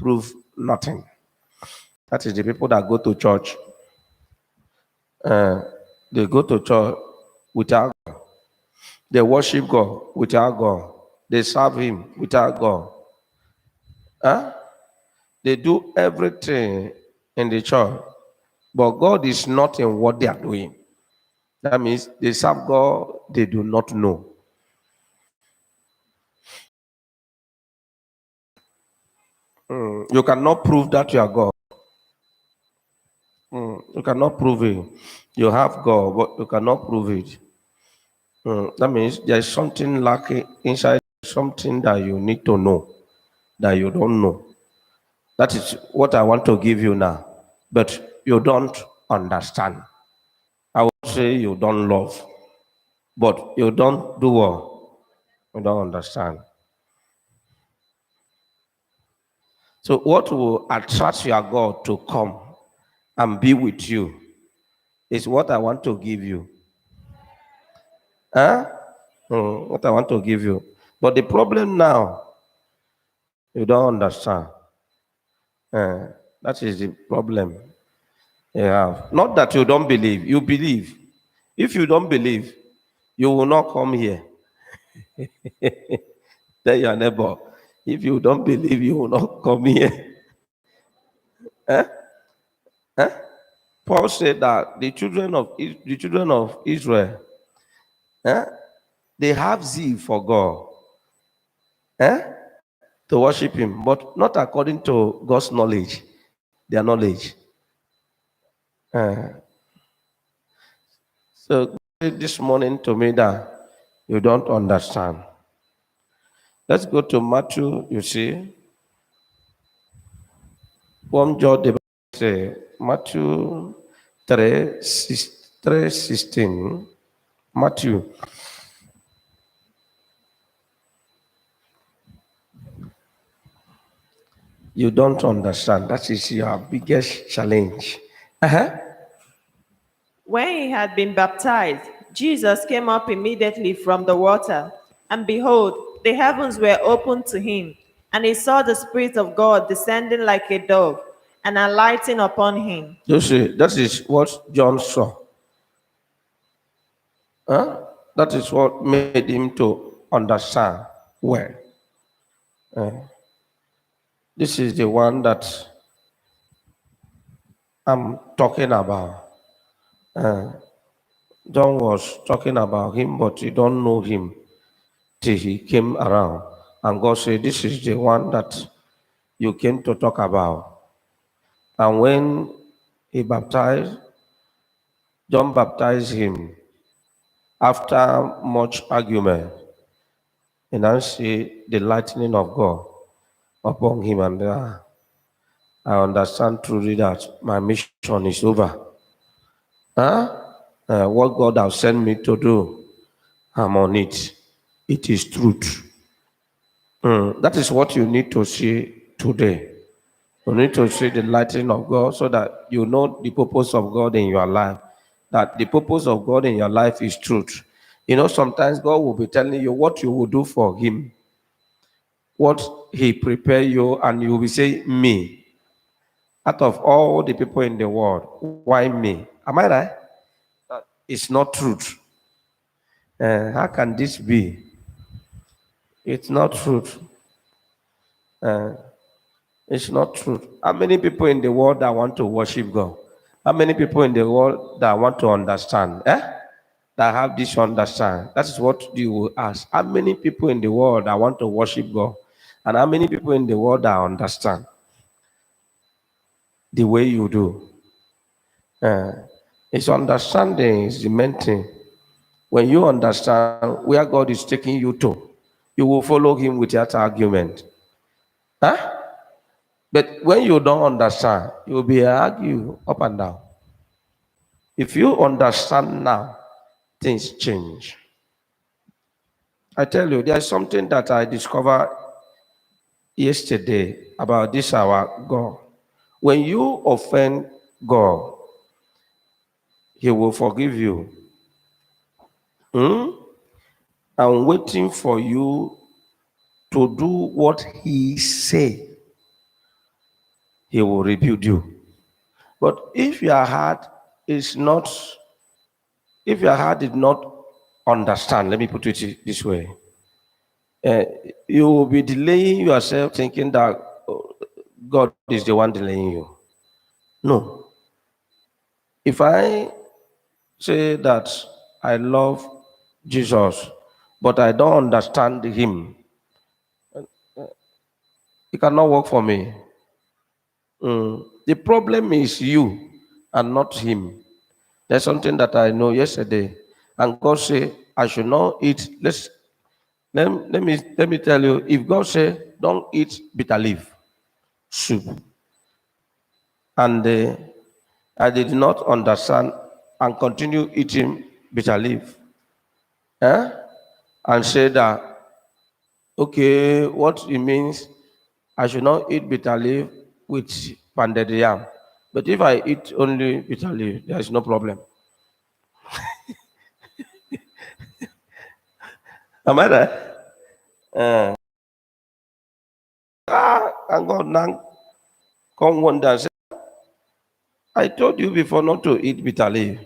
prove nothing. That is the people that go to church. They go to church without God. They worship God without God. They serve Him without God. Huh? They do everything in the church, but God is not in what they are doing. That means they serve God they do not know. You cannot prove that you are God. You cannot prove it. You have God, but you cannot prove it. That means there is something lacking inside, something that you need to know that you don't know. That is what I want to give you now. But you don't understand. I would say you don't love, but you don't do what? You don't understand. So, what will attract your God to come and be with you is what I want to give you. Huh? What I want to give you. But the problem now, you don't understand. That is the problem you have. Not that you don't believe, you believe. If you don't believe, you will not come here. Tell your neighbor, if you don't believe, you will not come here. Paul said that the children of Israel, eh, they have zeal for God, eh, to worship Him, but not according to God's knowledge, their knowledge. So this morning to me that you don't understand. Let's go to Matthew. You see, one John the Bible say Matthew 3:16. Matthew. You don't understand. That is your biggest challenge. When he had been baptized, Jesus came up immediately from the water, and behold, the heavens were opened to him, and he saw the Spirit of God descending like a dove and alighting upon him. You see, that is what John saw. That is what made him to understand well. This is the one that I'm talking about. John was talking about him, but you don't know him till he came around. And God said, this is the one that you came to talk about. And when he baptized, John baptized him after much argument. And I see the lightning of God upon him. And I understand truly that my mission is over. What God has sent me to do, I'm on it. It is truth. That is what you need to see today. You need to see the lightning of God so that you know the purpose of God in your life. That the purpose of God in your life is truth. You know, sometimes God will be telling you what you will do for Him, what He prepared you, and you will be saying, me. Out of all the people in the world, why me? Am I right? It's not truth. How can this be? It's not truth. It's not truth. How many people in the world that want to worship God? How many people in the world that want to understand? That have this understand? That is what you will ask. How many people in the world that want to worship God? And how many people in the world that understand the way you do? It's understanding is the main thing. When you understand where God is taking you to, you will follow Him without argument. But when you don't understand, you will be argue up and down. If you understand now, things change. I tell you, there's something that I discovered yesterday about this our God. When you offend God, He will forgive you. I'm waiting for you to do what He say. he will rebuke you. But if your heart is not, if your heart did not understand, let me put it this way, uh, you will be delaying yourself thinking that God is the one delaying you. No. If I say that I love Jesus, but I don't understand him, it cannot work for me. The problem is you and not him. There's something that I know yesterday, and God said I should not eat. Let me tell you. If God said don't eat bitter leaf soup, and I did not understand and continue eating bitter leaf, and say that okay, what it means I should not eat bitter leaf with pounded yam. But if I eat only bitter leaf, there is no problem. Am I right? And God now come one day and say, I told you before not to eat bitter leaf.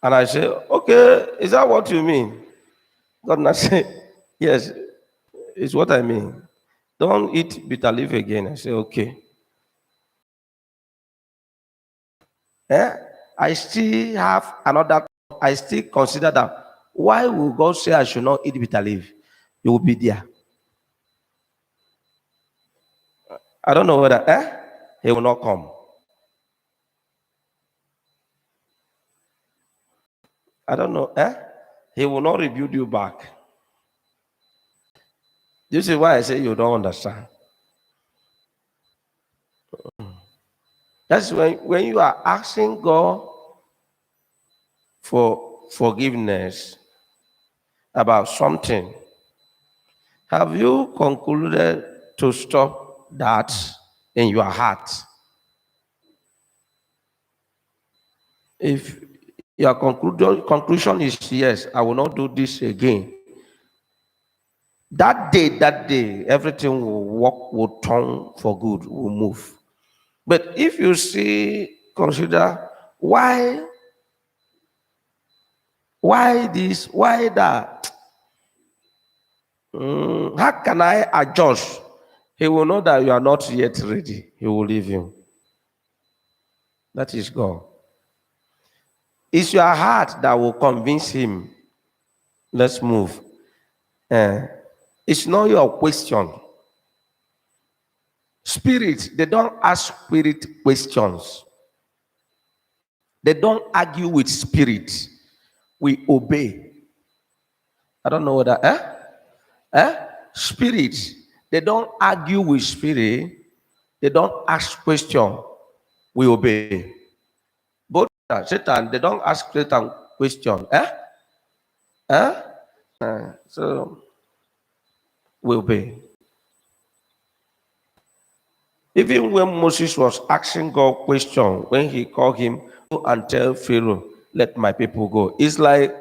And I say, okay, is that what you mean? God now say, yes, it's what I mean. Don't eat bitter leaf again. I say, okay. Eh? I still have another, I still consider that. Why will God say I should not eat bitter leaf? You will be there. I don't know whether, he will not come. I don't know, he will not rebuke you back. This is why I say you don't understand. That's when you are asking God for forgiveness about something, have you concluded to stop that in your heart? If your conclusion is yes, I will not do this again, that day, everything will work, will turn for good, will move. But if you see, consider why this, why that, how can I adjust? He will know that you are not yet ready. He will leave you. That is God. It's your heart that will convince him. Let's move. Eh, it's not your question. Spirit, they don't ask spirit questions. They don't argue with spirit. We obey. I don't know whether, spirit, they don't argue with spirit. They don't ask question. We obey. Both Satan, they don't ask Satan question. So we obey. Even when Moses was asking God question, when he called him, go and tell Pharaoh, let my people go. It's like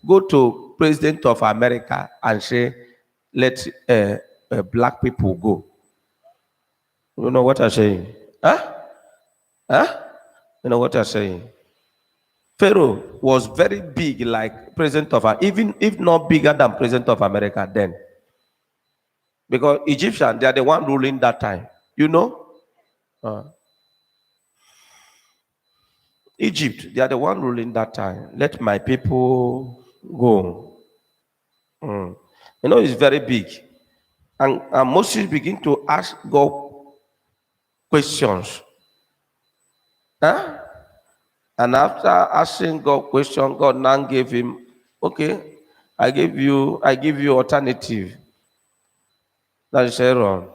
go to President of America and say, let black people go. You know what I'm saying? Huh? Huh? You know what I'm saying? Pharaoh was very big, like President of, even if not bigger than President of America then. Because Egyptian, they are the one ruling that time. You know? Egypt, they are the one ruling that time. Let my people go. You know, it's very big. And Moses begin to ask God questions. Huh? And after asking God question, God now gave him, okay, I give you alternative. That is Aaron.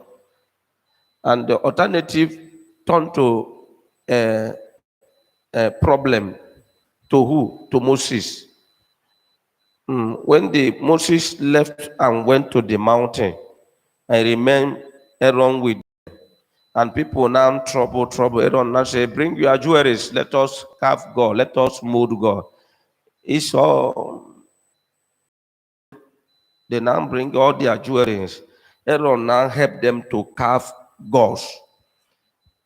And the alternative turned to a problem to who? To Moses. When the Moses left and went to the mountain, I remained Aaron with, and people now trouble. Aaron now say, bring your jewelries, let us carve God, let us mold God. It's all, they now bring all their jewelries. Aaron now help them to carve gods.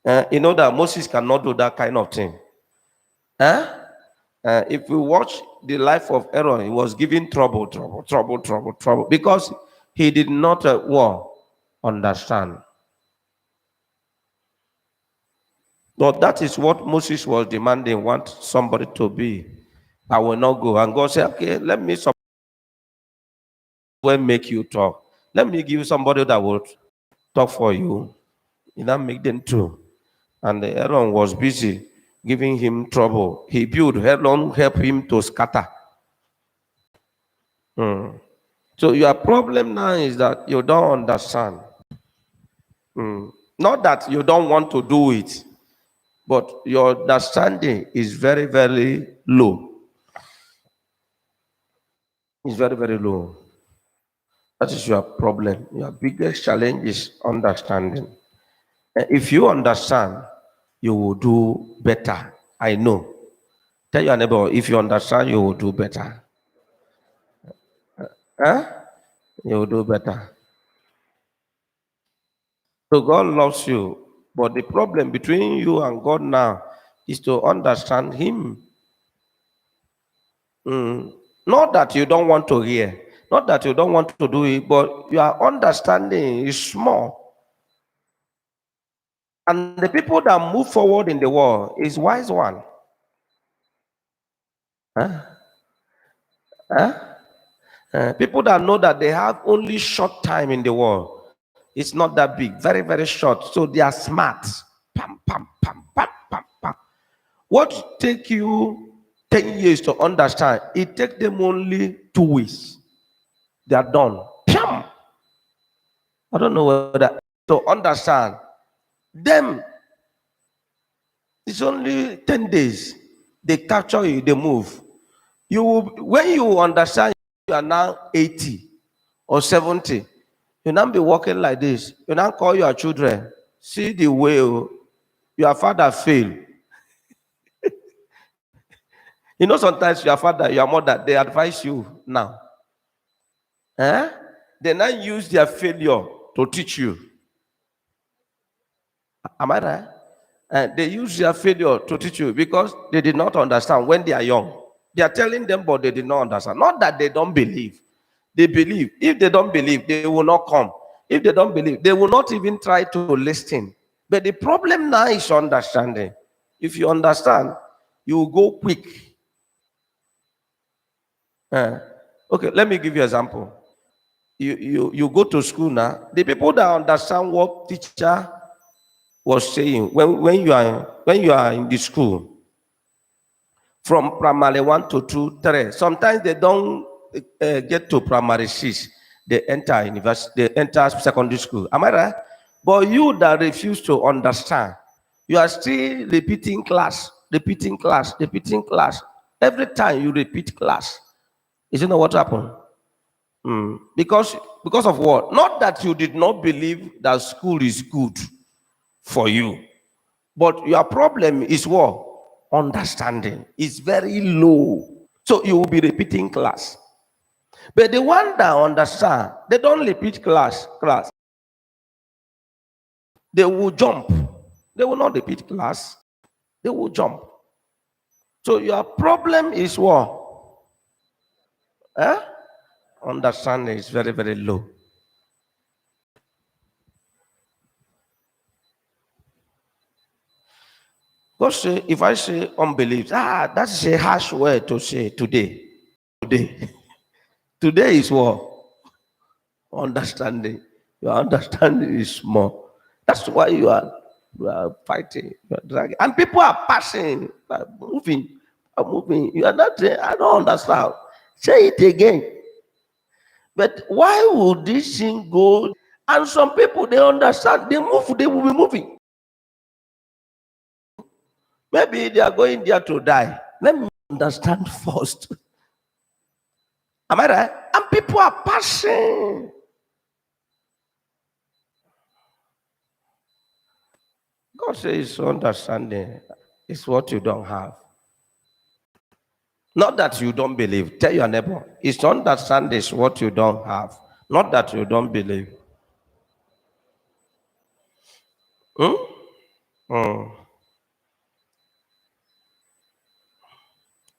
You know that Moses cannot do that kind of thing. Huh? If we watch the life of Aaron, he was giving trouble, because he did not understand. But that is what Moses was demanding, want somebody to be. I will not go. And God said, okay, let me make you talk. Let me give you somebody that will talk for you. You know, make them too. And Aaron was busy giving him trouble. He built, Aaron helped him to scatter. So your problem now is that you don't understand. Not that you don't want to do it, but your understanding is very, very low. It's very, very low. That is your problem. Your biggest challenge is understanding. And if you understand, you will do better. I know. Tell your neighbor, if you understand, you will do better. Huh? You will do better. So God loves you. But the problem between you and God now is to understand Him. Not that you don't want to hear, not that you don't want to do it, but your understanding is small. And the people that move forward in the world is wise one. Huh? Huh? People that know that they have only short time in the world. It's not that big, very, very short. So they are smart. Pam, pam, pam, pam, pam, pam. What take you 10 years to understand, it take them only 2 weeks. They are done. Pam! I don't know whether to understand. Them, it's only 10 days. They capture you, they move. You will, when you understand you are now 80 or 70, you now be walking like this. You now call your children, see the way your father failed. You know, sometimes your father, your mother, they advise you now. Eh? They now use their failure to teach you. Am I right? They use their failure to teach you because they did not understand when they are young. They are telling them, but they did not understand. Not that they don't believe. They believe. If they don't believe, they will not come. If they don't believe, they will not even try to listen. But the problem now is understanding. If you understand, you will go quick. Okay, let me give you an example. You go to school now. The people that understand what teacher was saying when you are in the school, from primary 1 to 2, 3. Sometimes they don't get to primary 6. They enter university, they enter secondary school. Am I right? But you that refuse to understand, you are still repeating class, repeating class, repeating class. Every time you repeat class, is you know what happened? Because of what? Not that you did not believe that school is good for you, but your problem is what? Understanding is very low. So you will be repeating class. But the one that understand, they don't repeat class. They will jump. They will not repeat class. They will jump. So your problem is what? Eh? Understanding is very, very low. God say, if I say unbelief, that's a harsh word to say today. Today. Today is what? Understanding. Your understanding is small. That's why you are fighting, you are dragging. And people are passing, are moving. You are not saying, I don't understand. Say it again. But why would this thing go? And some people, they understand, they move, they will be moving. Maybe they are going there to die. Let me understand first. Am I right? And people are passing. God says understanding is what you don't have. Not that you don't believe. Tell your neighbor, it's understand is what you don't have. Not that you don't believe. Hmm?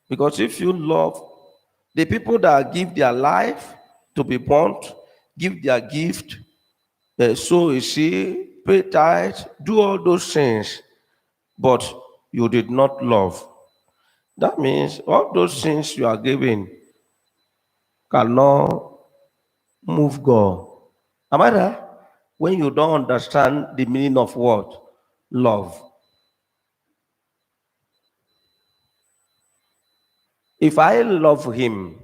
Because if you love the people that give their life to be born, give their gift, sow a seed, pay tithe, do all those things, but you did not love, that means all those things you are giving cannot move God. Am I right? When you don't understand the meaning of what? Love. If I love him,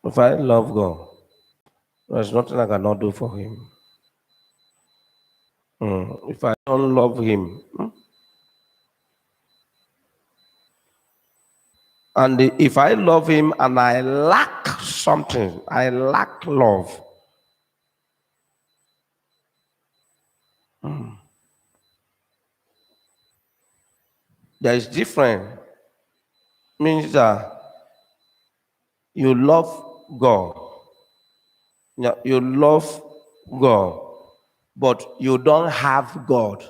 if I love God, there's nothing I cannot do for him. If I don't love him, and if I love him and I lack something, I lack love, there is different. Means that you love God. Yeah, you love God, but you don't have God.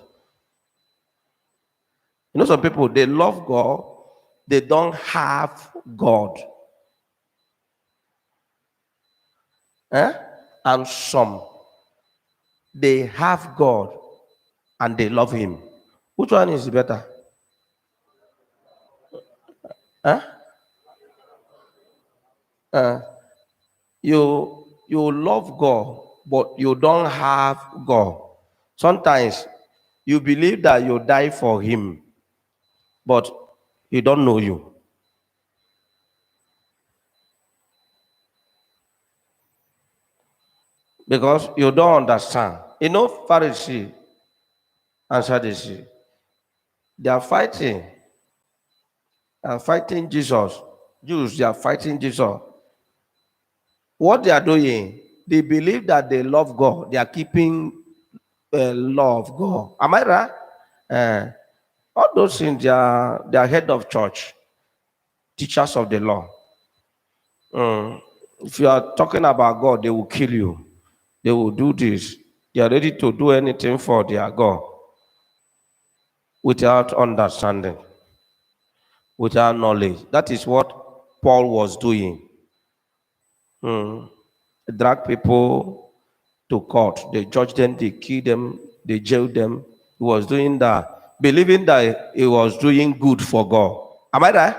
You know, some people they love God, they don't have God. Eh? And some they have God and they love him. Which one is better? Huh? You love God, but you don't have God. Sometimes you believe that you die for him, but he don't know you. Because you don't understand. You know, Pharisee and Sadducee, they are fighting. And fighting Jesus. Jews, they are fighting Jesus. What they are doing, they believe that they love God. They are keeping law of God. Am I right? Uh, all those things, they are head of church, teachers of the law. If you are talking about God, they will kill you. They will do this. They are ready to do anything for their God without understanding, without knowledge. That is what Paul was doing. Drag people to court. They judged them, they killed them, they jailed them. He was doing that, believing that he was doing good for God. Am I right?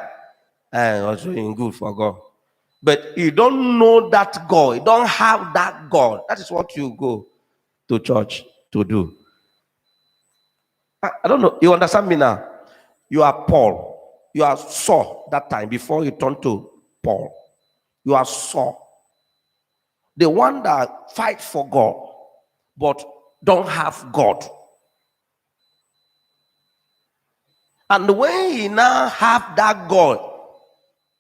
And he was doing good for God. But you don't know that God, you don't have that God. That is what you go to church to do. I don't know. You understand me now? You are Paul. You are Saul that time before you turn to Paul. You are Saul. The one that fight for God, but don't have God. And when he now have that God,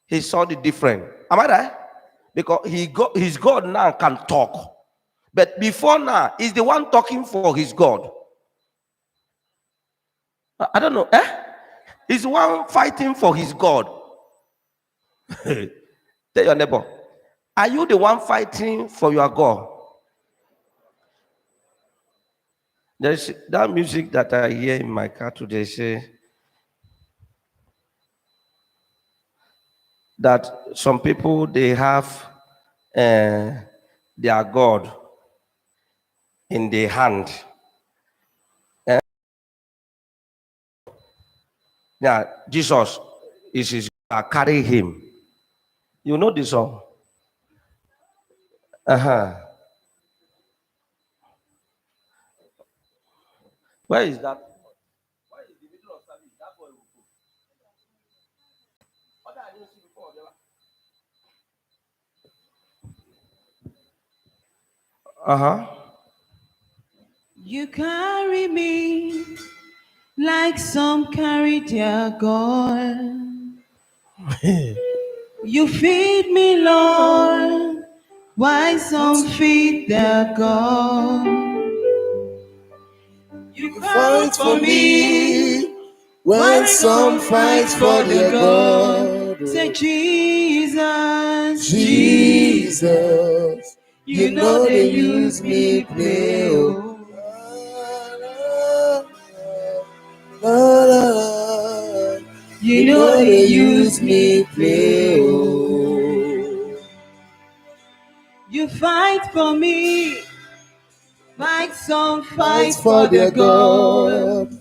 he saw the difference. Am I right? Because his God now can talk. But before now, he's the one talking for his God. I don't know. He's the one fighting for his God. Tell your neighbor, are you the one fighting for your God? There's that music that I hear in my car today say that some people they have their God in their hand. Yeah, Jesus is his carry him. You know this song? Uh-huh. Where is that? Where is the middle of service? That boy will go. What I didn't see before. Uh-huh. You carry me like some carry their God. You feed me, Lord, while some feed their God. You fight for me When some fight for their God, say Jesus, Jesus, you know they use me play. Oh. You know they use me play. Oh. You fight for me, like some fight for their God.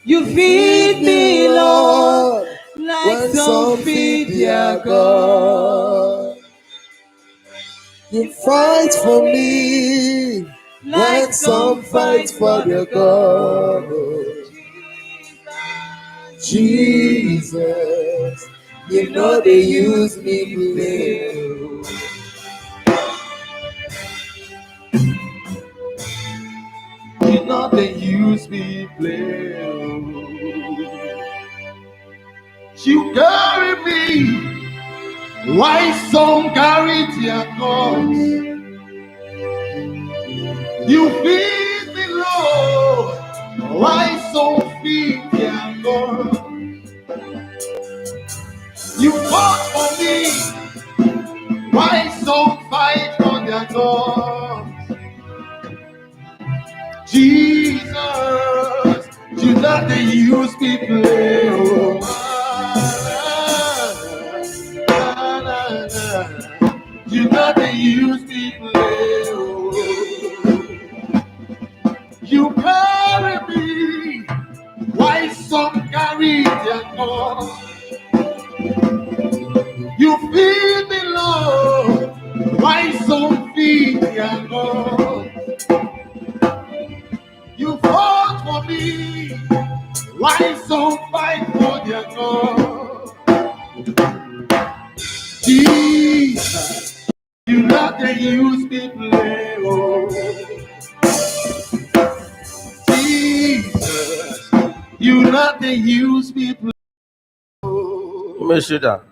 You feed me, Lord, like some feed their God. You fight for me, like some fight for their God. Jesus, you know they use me play. You know they use me play. You carry me, why some carry their gods? You feed me, Lord, why some feed their gods? You fought for me, why some fight for their gods? Jesus, you know they use me play. Oh, you know they use me play. Oh, you carry me, why some carry their cross? You feed me, Lord, why some feed their cross? You fought for me, why some fight for their God? Jesus, you know they use me play. Oh, Jesus, you know they use me play. You may see that.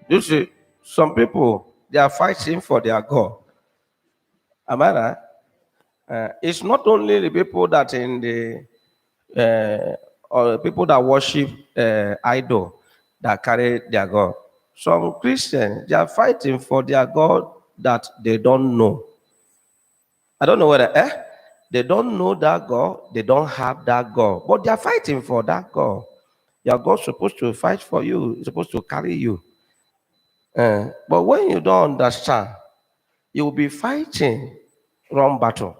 You see, some people, they are fighting for their God. Am I right? It's not only the people that in the or people that worship idol that carry their God. Some Christians, they are fighting for their God that they don't know. I don't know whether they don't know that God, they don't have that God, but they are fighting for that God. Your God's supposed to fight for you, it's supposed to carry you. But when you don't understand, you will be fighting wrong battle.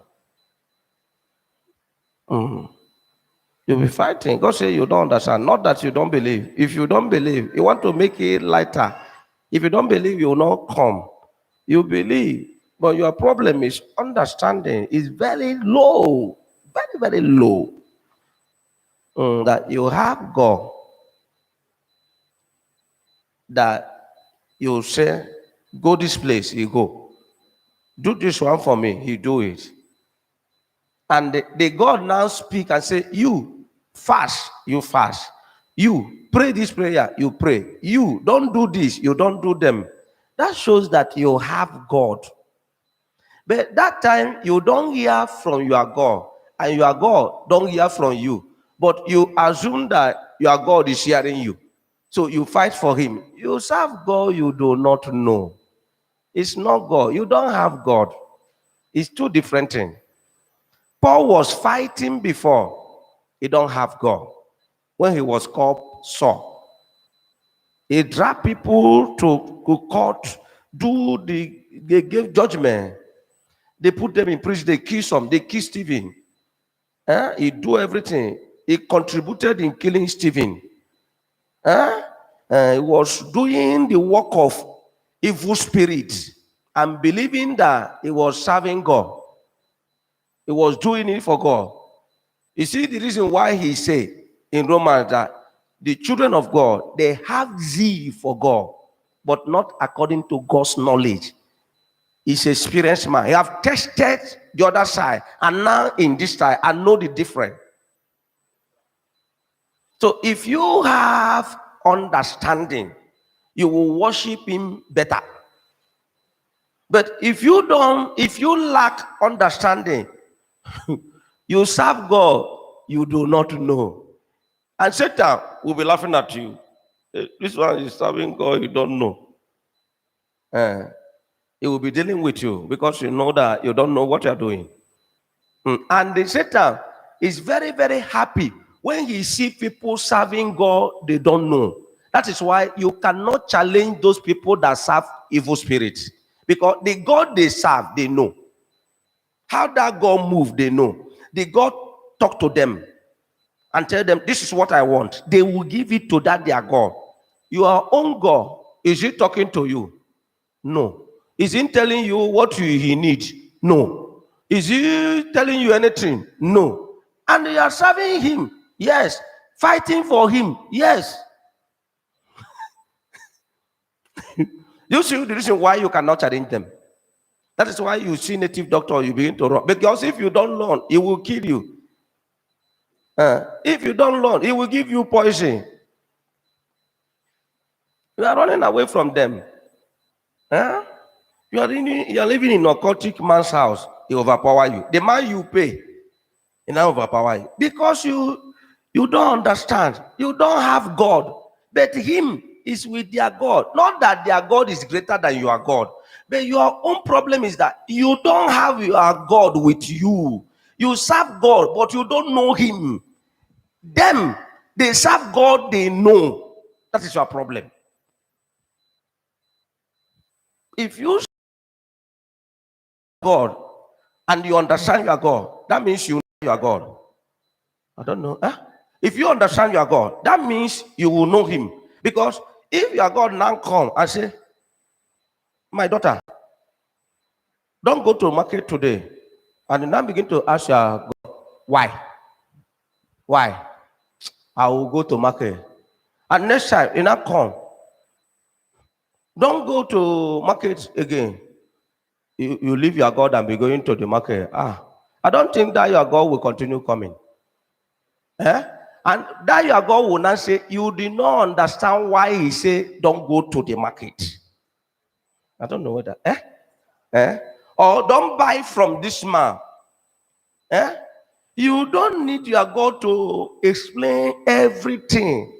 You'll be fighting. God say you don't understand. Not that you don't believe. If you don't believe, you want to make it lighter. If you don't believe, you will not come. You believe, but your problem is understanding is very low, very, very low. That you have God, that you say, go this place, you go. Do this one for me, he do it. And the God now speak and say, you fast, you fast. You pray this prayer, you pray. You don't do this, you don't do them. That shows that you have God. But that time you don't hear from your God, and your God don't hear from you. But you assume that your God is hearing you. So you fight for him. You serve God you do not know. It's not God. You don't have God. It's two different things. Paul was fighting before. He don't have God. When he was called Saul, he dragged people to court, they gave judgment. They put them in prison. They kill some. They kill Stephen. He do everything. He contributed in killing Stephen. He was doing the work of evil spirits and believing that he was serving God. He was doing it for God. You see the reason why he said in Romans that the children of God, they have zeal for God, but not according to God's knowledge. He's an experienced man. He have tested the other side, and now in this side, I know the difference. So if you have understanding, you will worship him better. But if you don't, if you lack understanding, you serve God you do not know. And Satan will be laughing at you. This one is serving God, you don't know. He will be dealing with you because you know that you don't know what you're doing. And the Satan is very, very happy when he sees people serving God they don't know. That is why you cannot challenge those people that serve evil spirits. Because the God they serve, they know. How that God move, they know. The God talk to them and tell them, this is what I want. They will give it to that their God. Your own God, is he talking to you? No. Is he telling you what he needs? No. Is he telling you anything? No. And you are serving him? Yes. Fighting for him? Yes. You see the reason why you cannot challenge them. That is why you see native doctor, you begin to run. Because if you don't learn, he will kill you. If you don't learn, he will give you poison. You are running away from them. You are living in a occultic man's house. He overpower you. The man you pay, he now overpower you. Because you don't understand. You don't have God. But him is with their God. Not that their God is greater than your God. But your own problem is that you don't have your God with you. You serve God, but you don't know him. Them, they serve God, they know. That is your problem. If you serve God and you understand your God, that means you know your God. I don't know. If you understand your God, that means you will know him. Because if your God now come and say, my daughter, don't go to market today. And you now begin to ask your God, why? Why? I will go to market. And next time, you now come. Don't go to market again. You leave your God and be going to the market. I don't think that your God will continue coming. And that your God will not say, you did not understand why he said, don't go to the market. I don't know whether. Or don't buy from this man. You don't need your God to explain everything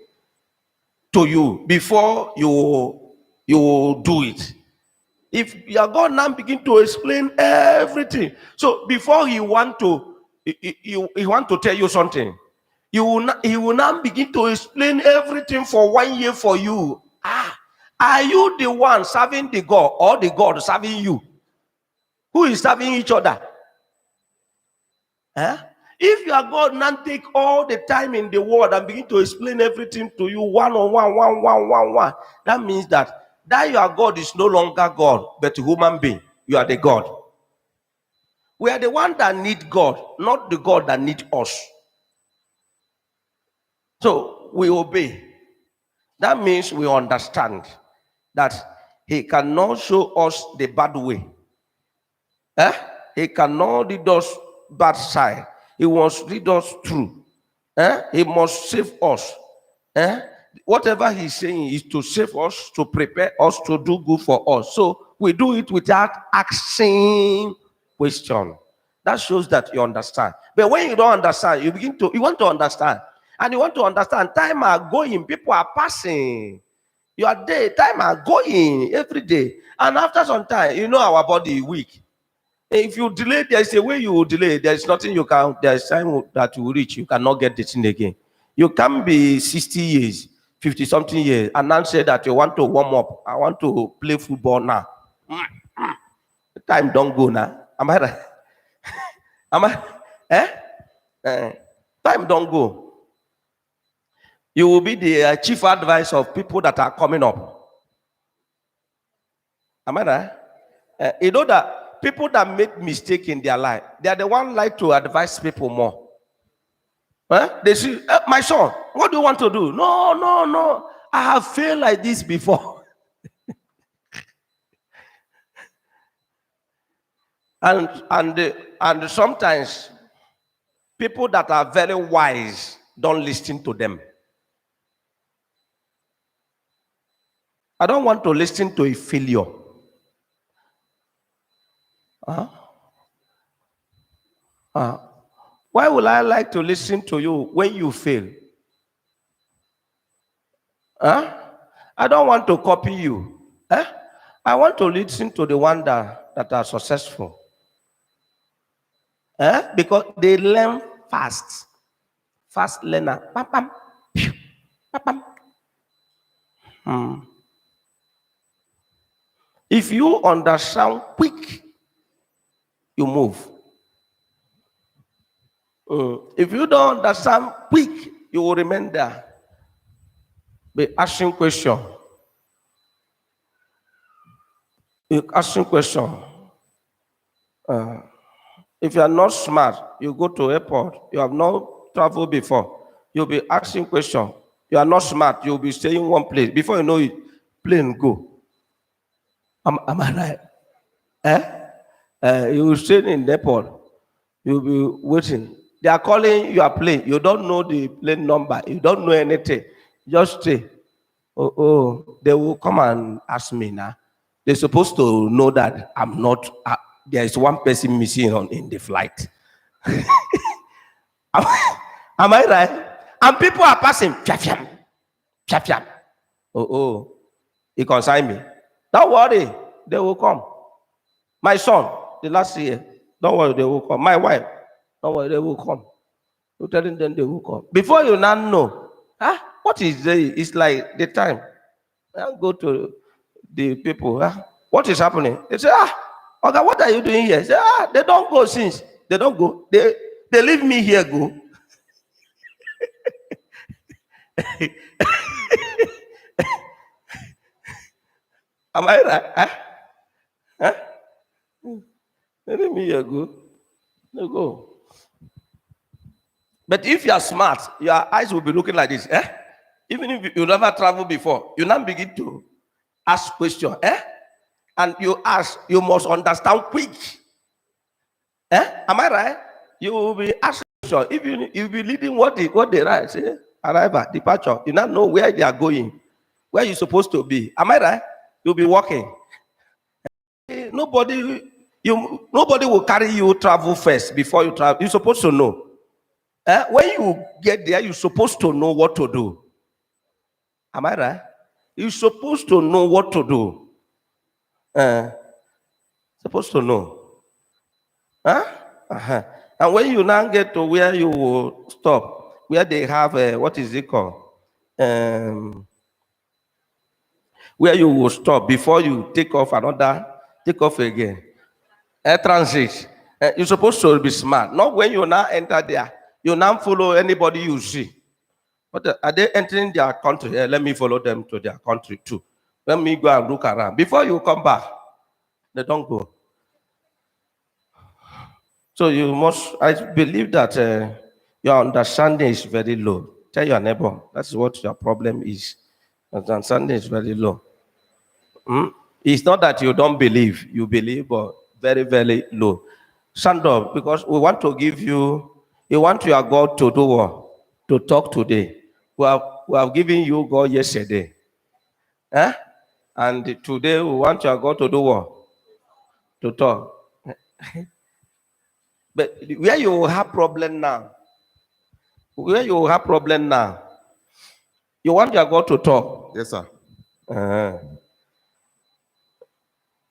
to you before you do it. If your God now begin to explain everything, so before he want to tell you something, he will now begin to explain everything for 1 year for you. Are you the one serving the God or the God serving you? Who is serving each other? If your God now take all the time in the world and begin to explain everything to you one on one, that means that your God is no longer God, but a human being. You are the God. We are the one that need God, not the God that need us. So we obey. That means we understand that he cannot show us the bad way. He cannot lead us bad side. He must lead us through. He must save us. Whatever he's saying is to save us, to prepare us, to do good for us. So we do it without asking question. That shows that you understand. But when you don't understand, you want to understand. And you want to understand, time are going, people are passing. Your day, time are going every day. And after some time, you know our body is weak. If you delay, there's a way you will delay. There's nothing you can, there's time that you will reach. You cannot get the thing again. You can't be 60 years, 50 something years, and now say that you want to warm up. I want to play football now. Time don't go now. Am I right? Am I? Time don't go. You will be the chief advice of people that are coming up. Am I right? You know that people that make mistake in their life, they are the one like to advise people more. They say, my son, what do you want to do? No. I have failed like this before. and sometimes people that are very wise don't listen to them. I don't want to listen to a failure. Why would I like to listen to you when you fail? I don't want to copy you. I want to listen to the one that are successful. Because they learn fast. Fast learner. Pam, pam, pew, pam, pam. If you understand quick, you move. If you don't understand quick, you will remain there. Be asking question. You asking question. If you are not smart, you go to airport. You have not traveled before. You'll be asking question. You are not smart. You'll be staying in one place. Before you know it, plane go. Am I right? You will stay in the airport. You'll be waiting. They are calling your plane. You don't know the plane number. You don't know anything. Just stay. They will come and ask me now. They're supposed to know that I'm not. There is one person missing in the flight. Am I right? And people are passing. Fiam, fiam, fiam. He consigned me. Don't worry, they will come. My son, the last year, don't worry, they will come. My wife, don't worry, they will come. You're telling them they will come. Before you now know, what is there? It's like the time. I go to the people. What is happening? They say, okay, what are you doing here? Say, they don't go since. They don't go. They leave me here, go. Am I right? They leave me here, go. No go. But if you are smart, your eyes will be looking like this. Even if you never traveled before, you now begin to ask questions. And you ask, you must understand quick. Am I right? You will be asking questions. If you be leading what they write, say, arrival, departure, you now know where they are going, where you're supposed to be. Am I right? You'll be walking. Nobody will carry you travel first before you travel. You're supposed to know. When you get there, you're supposed to know what to do. Am I right? You're supposed to know what to do. Supposed to know. And when you now get to where you will stop, where they have what is it called? Where you will stop before you take off again. Air transit. You're supposed to be smart. Not when you now enter there, you now follow anybody you see. But are they entering their country? Let me follow them to their country too. Let me go and look around. Before you come back, they don't go. So I believe that your understanding is very low. Tell your neighbor, that's what your problem is. Your understanding is very low. It's not that you don't believe, you believe, but very, very low. Stand up, because we want to give you your God to do what? To talk today. We have given you God yesterday. And today we want your God to do what? To talk. But where you have problem now, you want your God to talk. Yes, sir.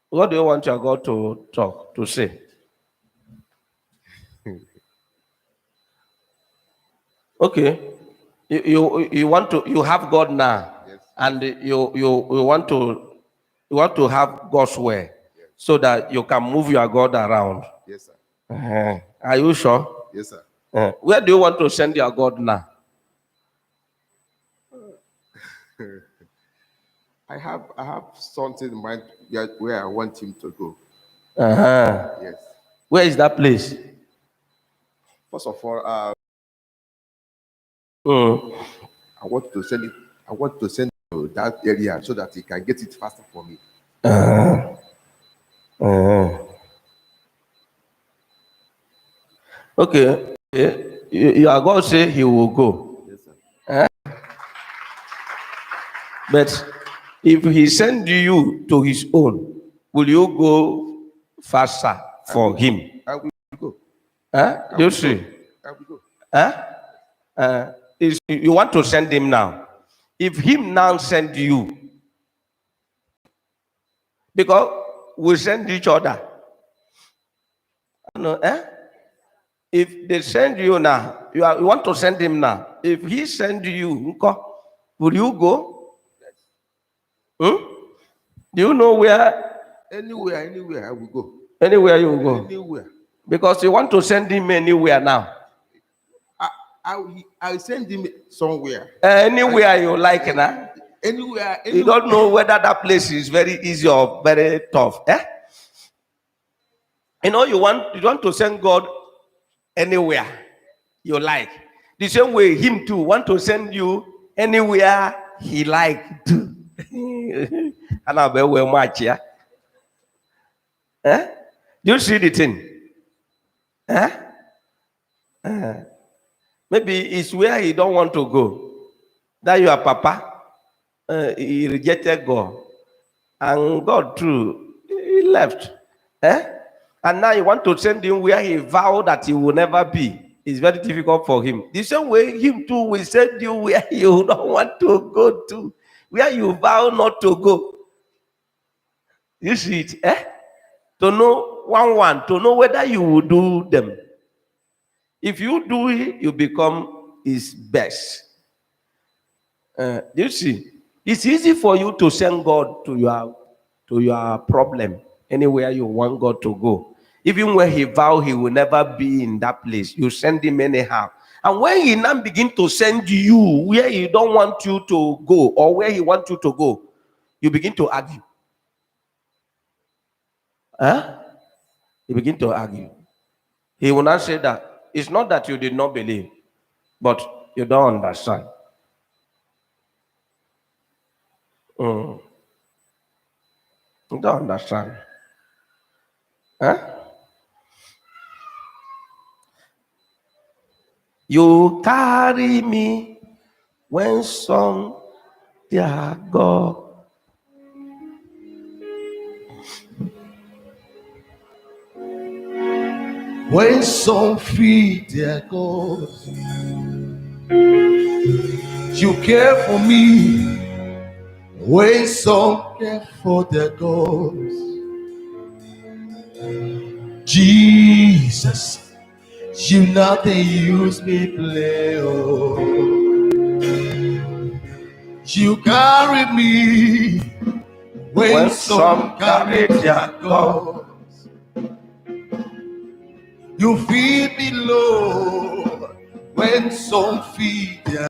What do you want your God to talk, to say? Okay. You have God now. Yes. And you want to have God's way, yes, so that you can move your God around. Yes, sir. Are you sure? Yes, sir. Where do you want to send your God now? I have something in mind where I want him to go. Yes. Where is that place? First of all, Mm. I want to send to that area so that he can get it faster for me. Okay. Your God say he will go. Yes, sir. But if he send you to his own, will you go faster for him? I will go. You see? I will go. You want to send him now. If him now send you, because we send each other. No, if they send you now, you want to send him now. If he send you, will you go? Hmm? Do you know where? Anywhere I will go. Anywhere you will go. Anywhere. Because you want to send him anywhere now. I'll send him somewhere. Anywhere you like now. Anywhere. You don't know whether that place is very easy or very tough. You know, you want to send God anywhere you like. The same way him too want to send you anywhere he like to. And I bet we're much, yeah. Do you see the thing? Maybe it's where he don't want to go. That your papa, he rejected God. And God too, he left. And now you want to send him where he vowed that he will never be. It's very difficult for him. The same way him too will send you where you don't want to go to. Where you vow not to go. You see it? To know to know whether you will do them. If you do it, you become his best. You see, it's easy for you to send God to your problem anywhere you want God to go. Even when he vowed he will never be in that place, you send him anyhow. And when he now begin to send you where he don't want you to go or where he wants you to go, you begin to argue. You begin to argue. He will not say that it's not that you did not believe, but you don't understand. You don't understand. You carry me when some dear God. When some feed their gods, you care for me. When some care for their gods, Jesus, you nothing use me play. Oh, you carry me when some carry their gods. You feed me, Lord, when some feed their.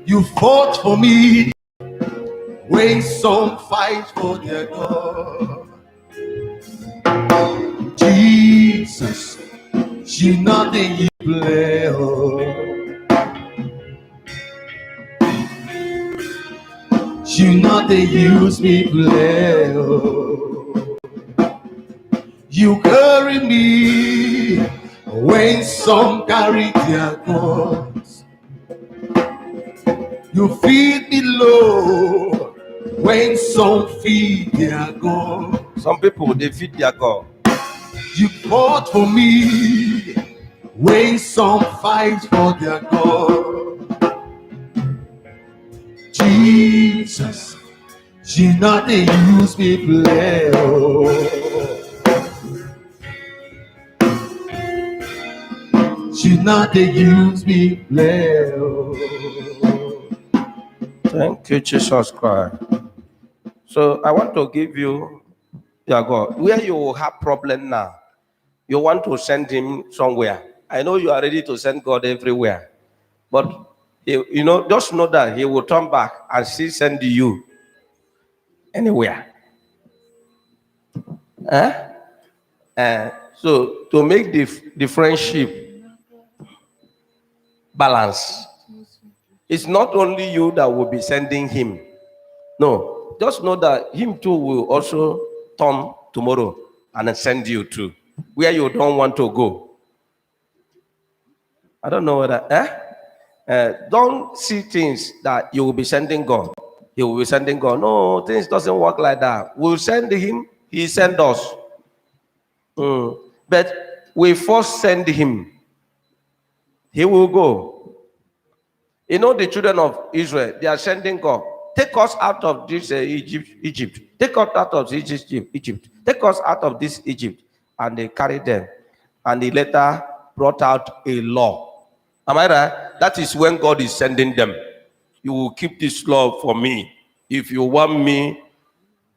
You fought for me when some fight for their God. Jesus, you nothing you play. Oh. You nothing use me play. Oh. You carry me when some carry their gods. You feed me, Lord, when some feed their God. Some people they feed their God. You fought for me when some fight for their God. Jesus, you nothing use me play. Oh. You nothing use me play. Oh. Thank you, Jesus Christ. So I want to give you your God. Where you have problem now, you want to send him somewhere. I know you are ready to send God everywhere. But just know that he will turn back and still send you anywhere. So to make the friendship balance, it's not only you that will be sending him. No, just know that him too will also turn tomorrow and send you to where you don't want to go. I don't know whether don't see things that you will be sending God. He will be sending God. No, things doesn't work like that. We'll send him, he send us. But we first send him. He will go. You know, the children of Israel, they are sending God. Take us out of this Egypt. Take us out of this Egypt. Take us out of this Egypt. And they carried them. And he later brought out a law. Am I right? That is when God is sending them. You will keep this law for me. If you want me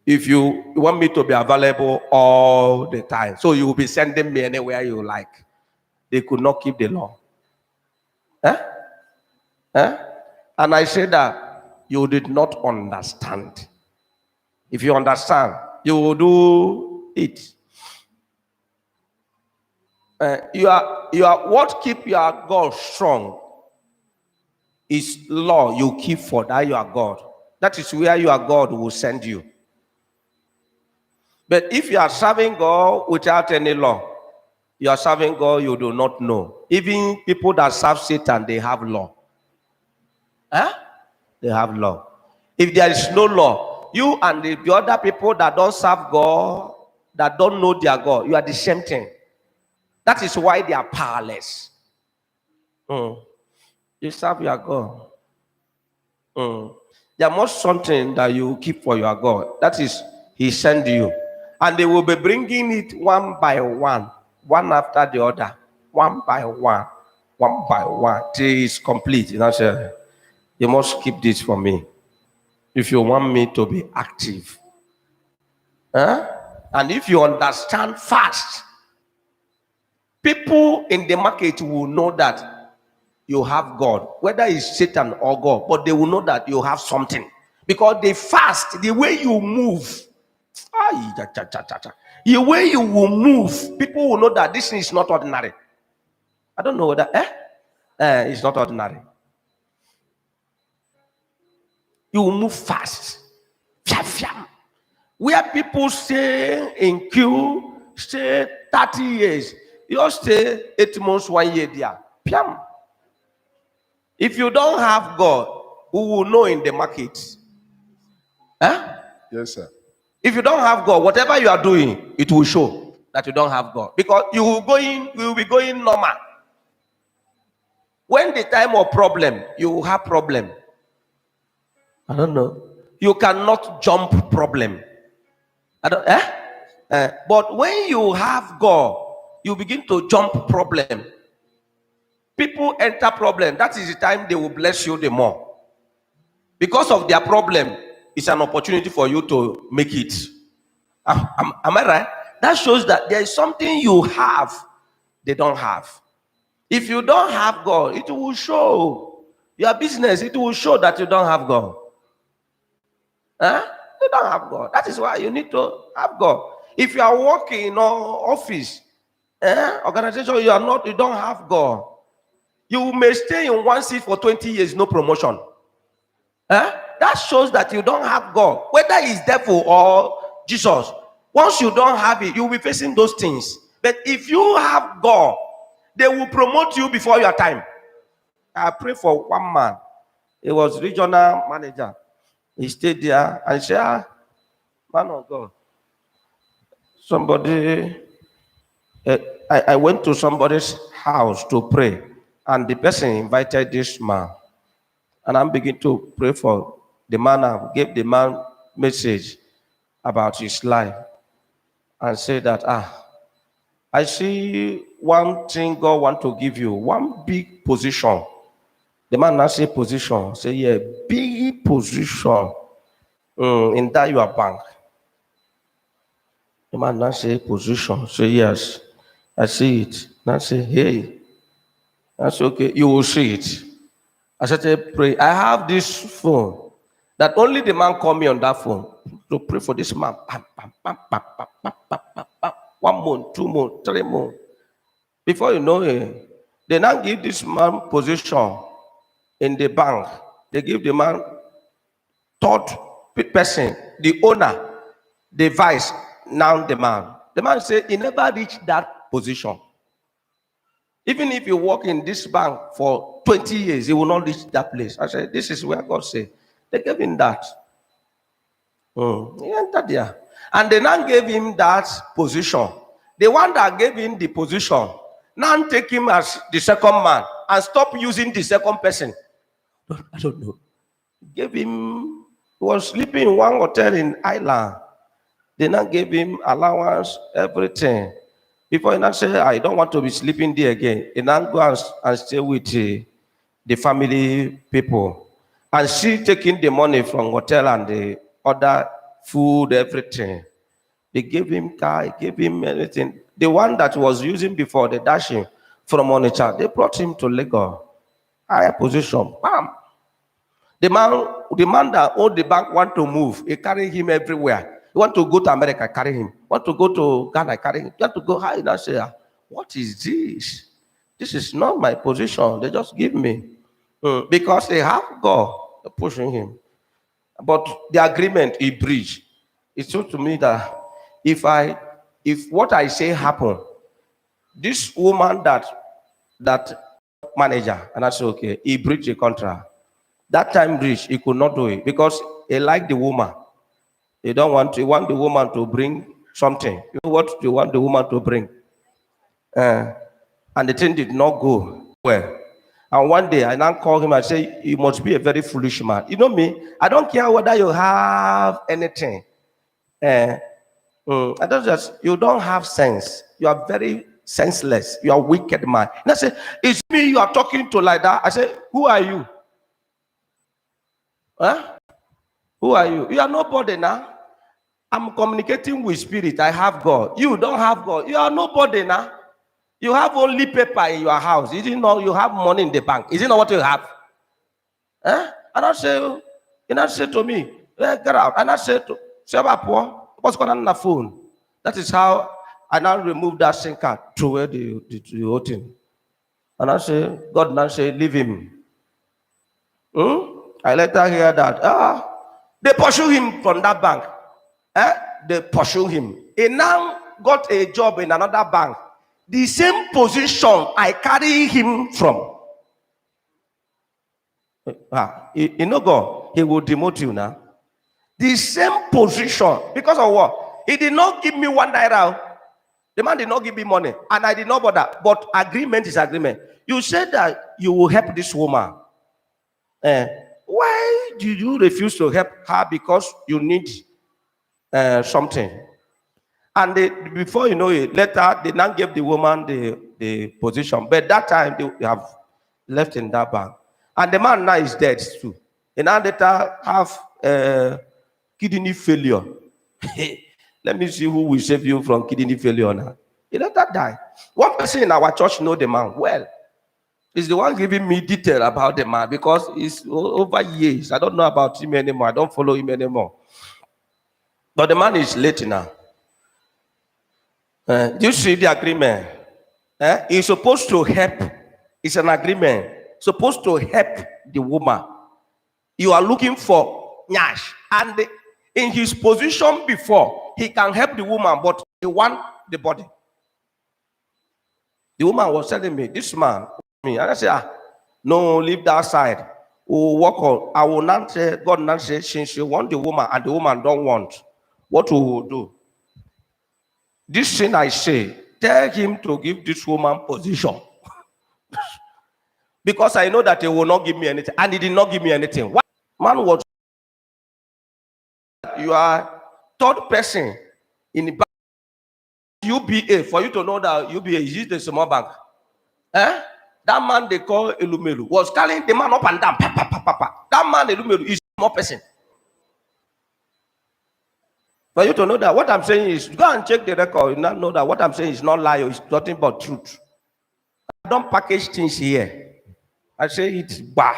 to be available all the time. So you will be sending me anywhere you like. They could not keep the law. Huh? Huh? And I say that you did not understand. If you understand, you will do it. You are what keep your God strong is law you keep for that you are God. That is where your God will send you. But if you are serving God without any law, you are serving God you do not know. Even people that serve Satan, they have law. Huh? They have law. If there is no law, you and the other people that don't serve God, that don't know their God, you are the same thing. That is why they are powerless. You serve your God. There must something that you keep for your God. That is, He sent you. And they will be bringing it one by one after the other, one by one, till it's complete. You know, say, you must keep this for me if you want me to be active. And if you understand fast, people in the market will know that you have God, whether it's Satan or God, but they will know that you have something because they fast. The way you move, the way you will move, people will know that this thing is not ordinary. I don't know whether it's not ordinary. You will move fast. Where people stay in queue, stay 30 years, you stay 8 months, 1 year there. If you don't have God, who will know in the market? Yes, sir. If you don't have God, whatever you are doing, it will show that you don't have God. Because you will be going normal. When the time of problem, you will have problem. I don't know. You cannot jump problem. But when you have God, you begin to jump problem. People enter problem. That is the time they will bless you the more. Because of their problem, it's an opportunity for you to make it. Am I right? That shows that there is something you have, they don't have. If you don't have God, it will show. Your business, it will show that you don't have God. You don't have God. That is why you need to have God. If you are working in an office, organization, you don't have God. You may stay in one seat for 20 years, no promotion. That shows that you don't have God. Whether it's devil or Jesus, once you don't have it, you'll be facing those things. But if you have God, they will promote you before your time. I pray for one man. He was regional manager. He stayed there and said, man of God, somebody, I went to somebody's house to pray, and the person invited this man. And I'm beginning to pray for the man. I gave the man message about his life and say that, I see one thing God want to give you, one big position. The man now say position. Say, yeah, big position in that your bank. The man now say position. Say, yes, I see it. Now say, hey, that's okay. You will see it. I started praying. I have this phone that only the man call me on that phone to pray for this man. 1 month, 2 months, 3 months. Before you know it, they now give this man position in the bank. They give the man third person, the owner, the vice, now the man. The man said he never reached that position. Even if you work in this bank for 20 years, he will not reach that place. I said, this is where God said. They gave him that. He entered there. And they now gave him that position. The one that gave him the position, now take him as the second man and stop using the second person. I don't know. Gave him, he was sleeping in one hotel in Ireland. They now gave him allowance, everything. Before he now said, I don't want to be sleeping there again. He now go and stay with the family people. And she taking the money from hotel and the other food, everything. They gave him car, gave him everything. The one that was using before, the dashing from Onitsha, they brought him to Lagos. Higher position. Bam. The man that owned the bank want to move. He carry him everywhere. He want to go to America, carry him. Want to go to Ghana, carry him. Want to go high. And I say, what is this? This is not my position. They just give me. Because they have God pushing him. But the agreement he breached. It shows to me that if what I say happen, this woman that manager, and I say, okay, he breached the contract. That time breach, he could not do it because he liked the woman. He want the woman to bring something. You know what you want the woman to bring? And the thing did not go well. And one day I now call him and say, you must be a very foolish man. You know me, I don't care whether you have anything. I don't just, you don't have sense. You are very senseless. You are a wicked man. And I say, it's me you are talking to like that. I say, who are you? Huh? Who are you? You are nobody now. I'm communicating with spirit. I have God. You don't have God. You are nobody now. You have only paper in your house. You didn't know you have money in the bank. Is it not what you have? Huh? And I say, you not say to me, get out. And I say to what's going on the phone? That is how I now remove that SIM card to where the whole thing. And I say, God now say, leave him. I let her hear that. They pursue him from that bank. They pursue him. He now got a job in another bank. The same position I carry him from. You know God, he will demote you now. The same position. Because of what? He did not give me 1 naira. The man did not give me money. And I did not bother. But agreement is agreement. You said that you will help this woman. Why did you refuse to help her? Because you need something. And before you know it, later they now gave the woman the position. But that time they have left in that bank. And the man now is dead too. And now later have kidney failure. Let me see who will save you from kidney failure now. He later died. One person in our church know the man well. He's the one giving me detail about the man because it's over years. I don't know about him anymore. I don't follow him anymore. But the man is late now. Do you see the agreement? He's supposed to help. It's an agreement. Supposed to help the woman. You are looking for Nyash. And in his position before, he can help the woman, but he wants the body. The woman was telling me, this man, me, and I said, no, leave that side. We'll work on. I will not say, God not say, since you want the woman and the woman don't want, what we will do? This thing I say, tell him to give this woman position. Because I know that he will not give me anything. And he did not give me anything. Why? Man was, you are third person in the bank. UBA, for you to know that UBA is the small bank. That man they call Elumelu was calling the man up and down. Pa, pa, pa, pa, pa. That man Elumelu is a small person. For you to know that what I'm saying is, go and check the record. You now know that what I'm saying is not lie, it's nothing but truth. I don't package things here. I say it's bah.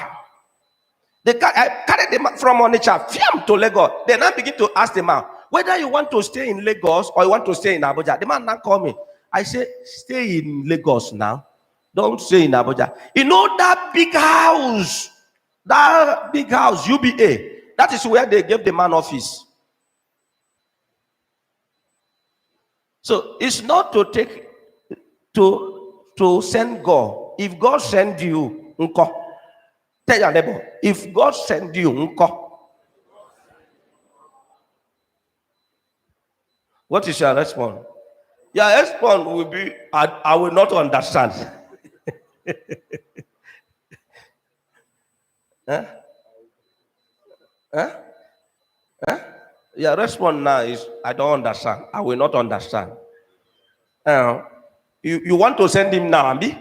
I carried the man from Onitsha to Lagos. They now begin to ask the man whether you want to stay in Lagos or you want to stay in Abuja. The man now call me. I say, stay in Lagos now. Don't stay in Abuja. You know that big house, UBA, that is where they gave the man office. So it's not to take, to send God. If God send you, tell your neighbor, if God send you, what is your response? Your response will be, I will not understand. Huh? Huh? Huh? Your response now is, I don't understand. I will not understand. Uh, you want to send him now, Ambi?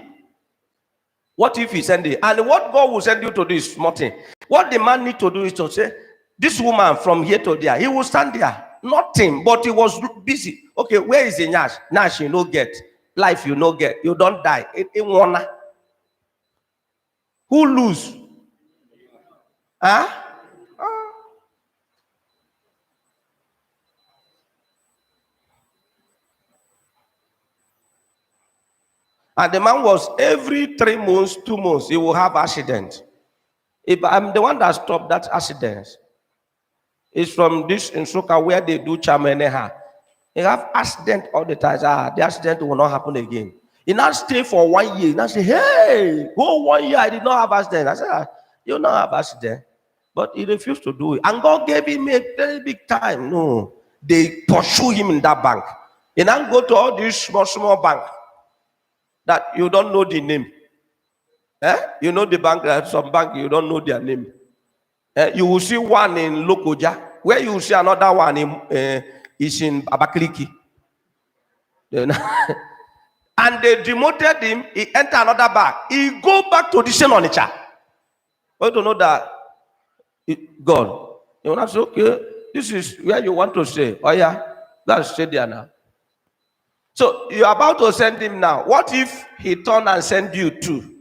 What if he send it? And what God will send you to do is nothing. What the man need to do is to say, this woman from here to there, he will stand there. Nothing, but he was busy. Okay, where is the Nash? Nash, you no get. Life, you no get. You don't die. It wanna. Who lose? Huh? And the man was every 3 months, 2 months, he will have accident. If I'm the one that stopped that accident, it's from this in Soka where they do Chameneha. They have accident all the time. The accident will not happen again. He now stay for 1 year. He now say, hey, go 1 year, I did not have accident. I said, you not have accident. But he refused to do it. And God gave him a very big time. No. They pursue him in that bank. He now go to all these small bank that you don't know the name. You know the bank, some bank, you don't know their name. You will see one in Lokoja, where you will see another one is in Abakaliki. And they demoted him, he entered another bank. He go back to the same Onitsha. But to know that God, you will not say, okay, this is where you want to stay. Oh yeah, let's stay there now. So you're about to send him now. What if he turn and send you too?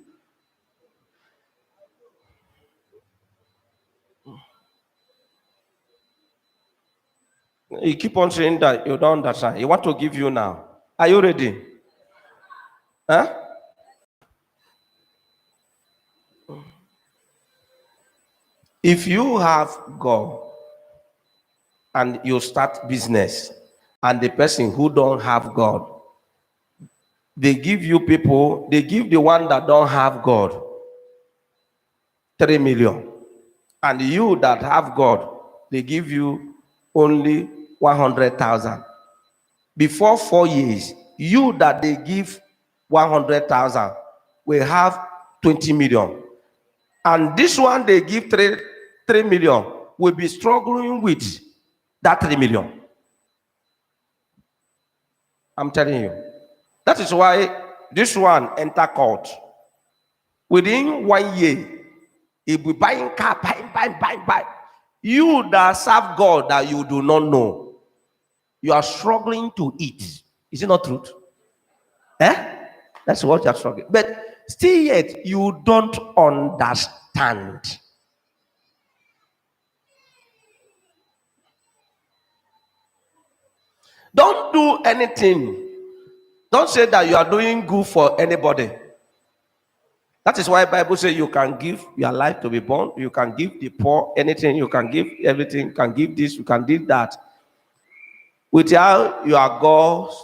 You keep on saying that you don't understand. He want to give you now. Are you ready? Huh? If you have God and you start business, and the person who don't have God, they give you people, they give the one that don't have God 3 million. And you that have God, they give you only 100,000. Before 4 years, you that they give 100,000 will have 20 million. And this one they give 3 million will be struggling with that 3 million. I'm telling you. That is why this one enter court. Within 1 year, he will be buying car, buying. You that serve God that you do not know, you are struggling to eat. Is it not true? That's what you are struggling. But still yet, you don't understand. Don't do anything. Don't say that you are doing good for anybody. That is why Bible says you can give your life to be born. You can give the poor anything. You can give everything. You can give this. You can give that. Without your God's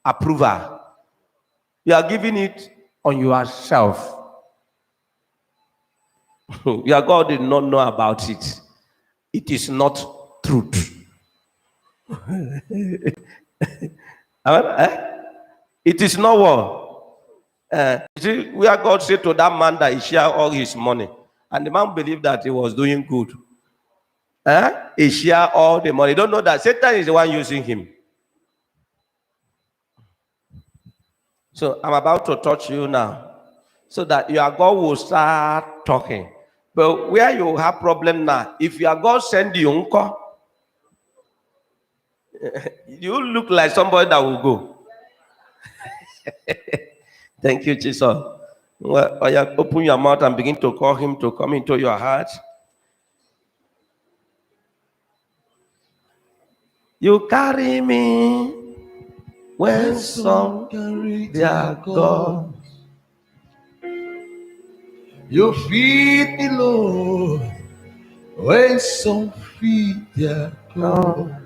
approval, you are giving it on yourself. Your God did not know about it. It is not truth. It is not what? You see, where God said to that man that he shared all his money, and the man believed that he was doing good. He shared all the money. Don't know that Satan is the one using him. So I'm about to touch you now, so that your God will start talking. But where you have problem now, if your God send you, you look like somebody that will go. Thank you, Jesus. Well, open your mouth and begin to call him to come into your heart. You carry me when some carry their God. You feed me, Lord, when some feed their God.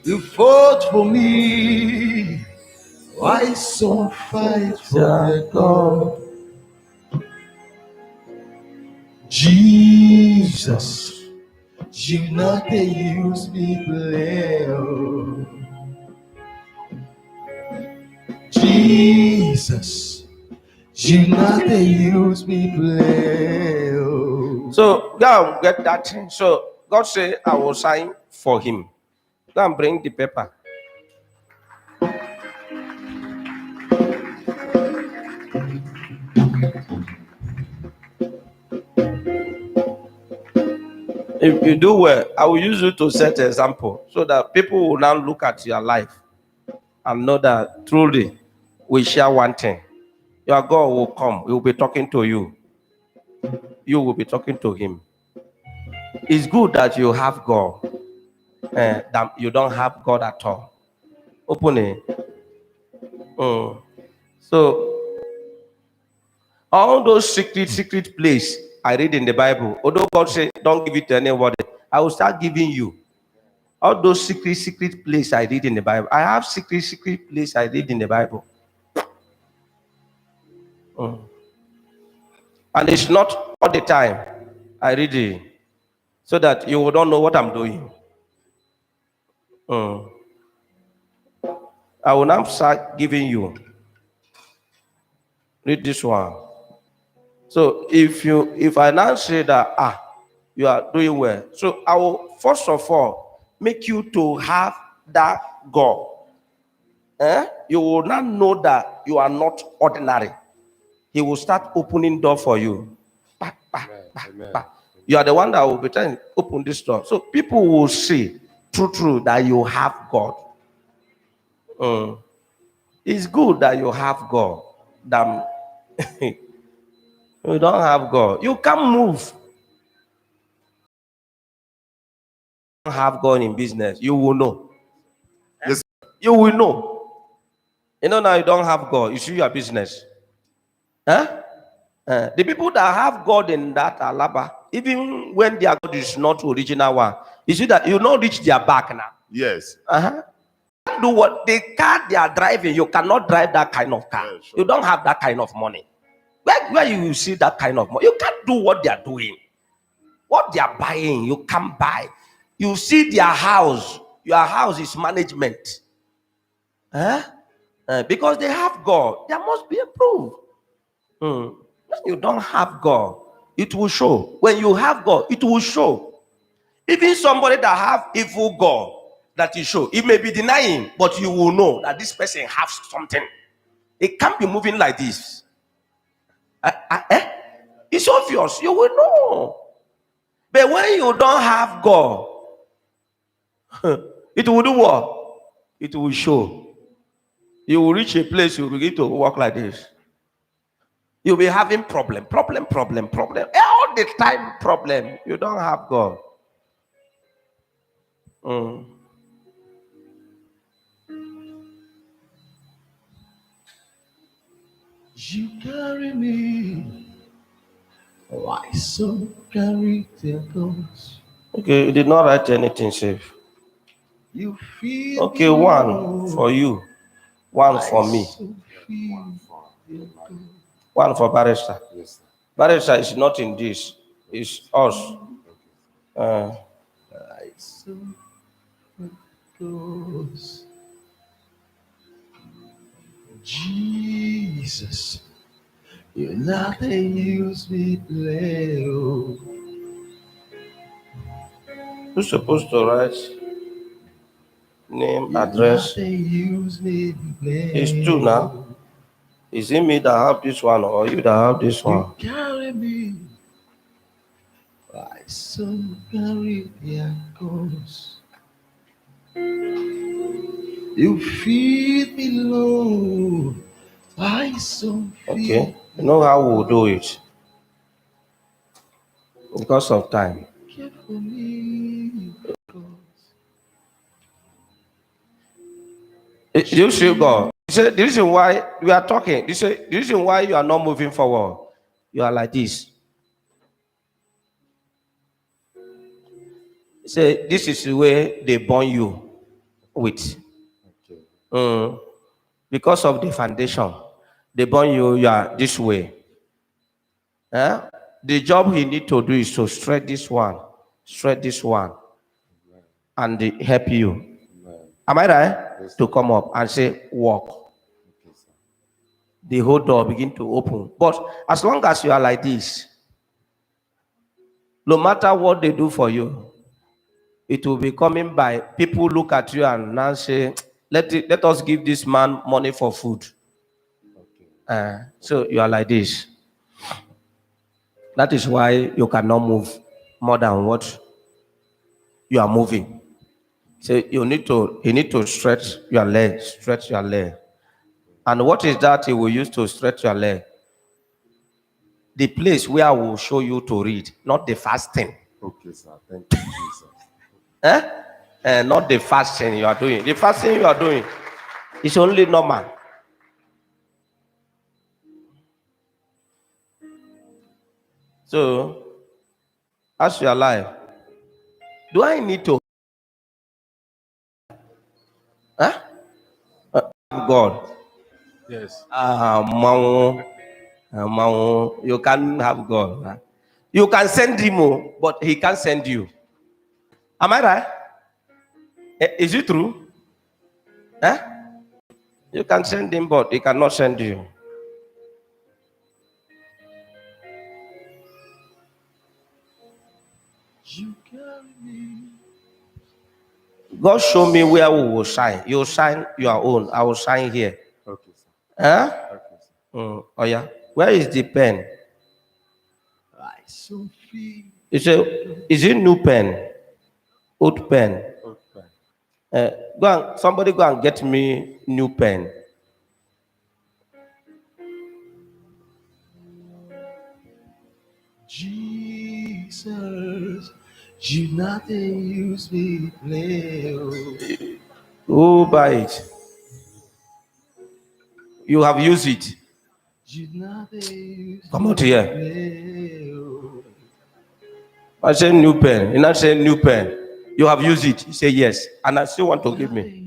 You fought for me, why some fight for their God? Jesus, you know they use me play. Oh. Jesus, You know they use me play. Oh. So go and get that thing. So God said, I will sign for him. Go and bring the paper. If you do well, I will use you to set an example so that people will now look at your life and know that truly we share one thing. Your God will come, he will be talking to you. You will be talking to him. It's good that you have God, that you don't have God at all. Open it. So all those secret place I read in the Bible, although God said don't give it to anybody, I will start giving you. All those secret place I read in the Bible. I have secret place I read in the Bible. And it's not all the time I read it, so that you don't know what I'm doing. I will now start giving you. Read this one. So if I now say that you are doing well, so I will first of all make you to have that God. You will not know that you are not ordinary. He will start opening door for you. You are the one that will be trying to open this door. So people will see true that you have God. It's good that you have God. Than you don't have God. You can't move. You don't have God in business. You will know. Yes. You will know. You know now you don't have God. You see your business. The people that have God in that alaba, even when their God is not original one, you see that you not reach their back now. Yes. Do what the car they are driving, you cannot drive that kind of car. Yeah, sure. You don't have that kind of money. Where you will see that kind of money, you can't do what they are doing. What they are buying, you can't buy. You see their house, your house is management. Because they have God, there must be a proof. When you don't have God, it will show. When you have God, it will show. Even somebody that have evil God that you show, it may be denying, but you will know that this person has something. It can't be moving like this. It's obvious. You will know. But when you don't have God, it will do what? It will show. You will reach a place you will begin to walk like this. You'll be having problem. All the time problem. You don't have God. You carry me. Why so carry their ghost? Okay, you did not write anything safe. You feel Okay, one for you, one for me, one for Barrister. Yes. Barrister is not in this, it's us. I so goes. Jesus, you're not a use me play. Oh. Who's supposed to write name, You're address? not a use me play. It's two now. Is it me that have this one or you that have this You one? carry me. I so carry their ghost. You feed me low. I so Okay, you know how we'll do it because of time. care for me. You see God. He said, the reason why we are talking, he said, the reason why you are not moving forward, you are like this. He said, this is the way they born you with. Because of the foundation, they born you, you are this way. The job he need to do is to stretch this one, and they help you. Am I right? To come up and say, walk. the whole door begin to open. But as long as you are like this, no matter what they do for you, it will be coming by people look at you and now say, let us give this man money for food. So you are like this. That is why you cannot move more than what you are moving. So you need to stretch your leg, stretch your leg. And what is that you will use to stretch your leg? The place where I will show you to read, not the fasting. Okay, sir. Thank you, Jesus. Not the fasting you are doing. The fasting you are doing is only normal. So, as you are alive, do I need to? God. Yes. You can have God. You can send him, but he can't send you. Am I right? Is it true? You can send him, but he cannot send you. You carry me. God show me where we will shine. You shine your own. I will shine here. Okay, sir. Huh? Okay, sir. Oh yeah. Where is the pen? I so feel. Is it new pen? Old pen? Okay. Somebody go and get me new pen. Jesus, you nothing use me play. Who buy it? You have used it. You nothing use Come out here. play. I say new pen. You not say new pen. You have used it. You say yes. And I still want to give me.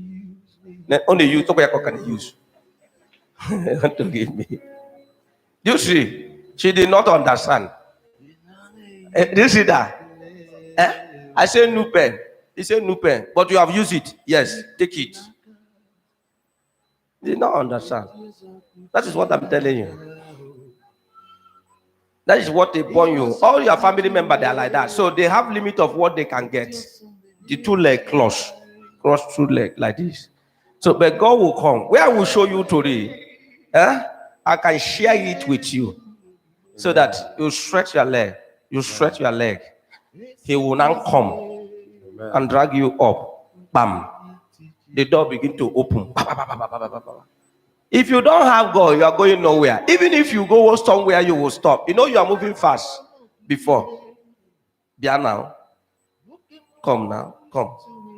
Only you talk about can use. Want to give me. You see, she did not understand. Do you see that? I say new pen. He said new pen. But you have used it. Yes, take it. Did not understand. That is what I'm telling you. That is what they born you. All your family members, they are like that. So they have limit of what they can get. The 2-leg cross 2 leg like this. So, but God will come. Where I will show you today, I can share it with you, so that you stretch your leg. You stretch your leg. He will now come and drag you up. Bam. The door begin to open. If you don't have God, you are going nowhere. Even if you go somewhere, you will stop. You know you are moving fast before. Be now. Come now. Come.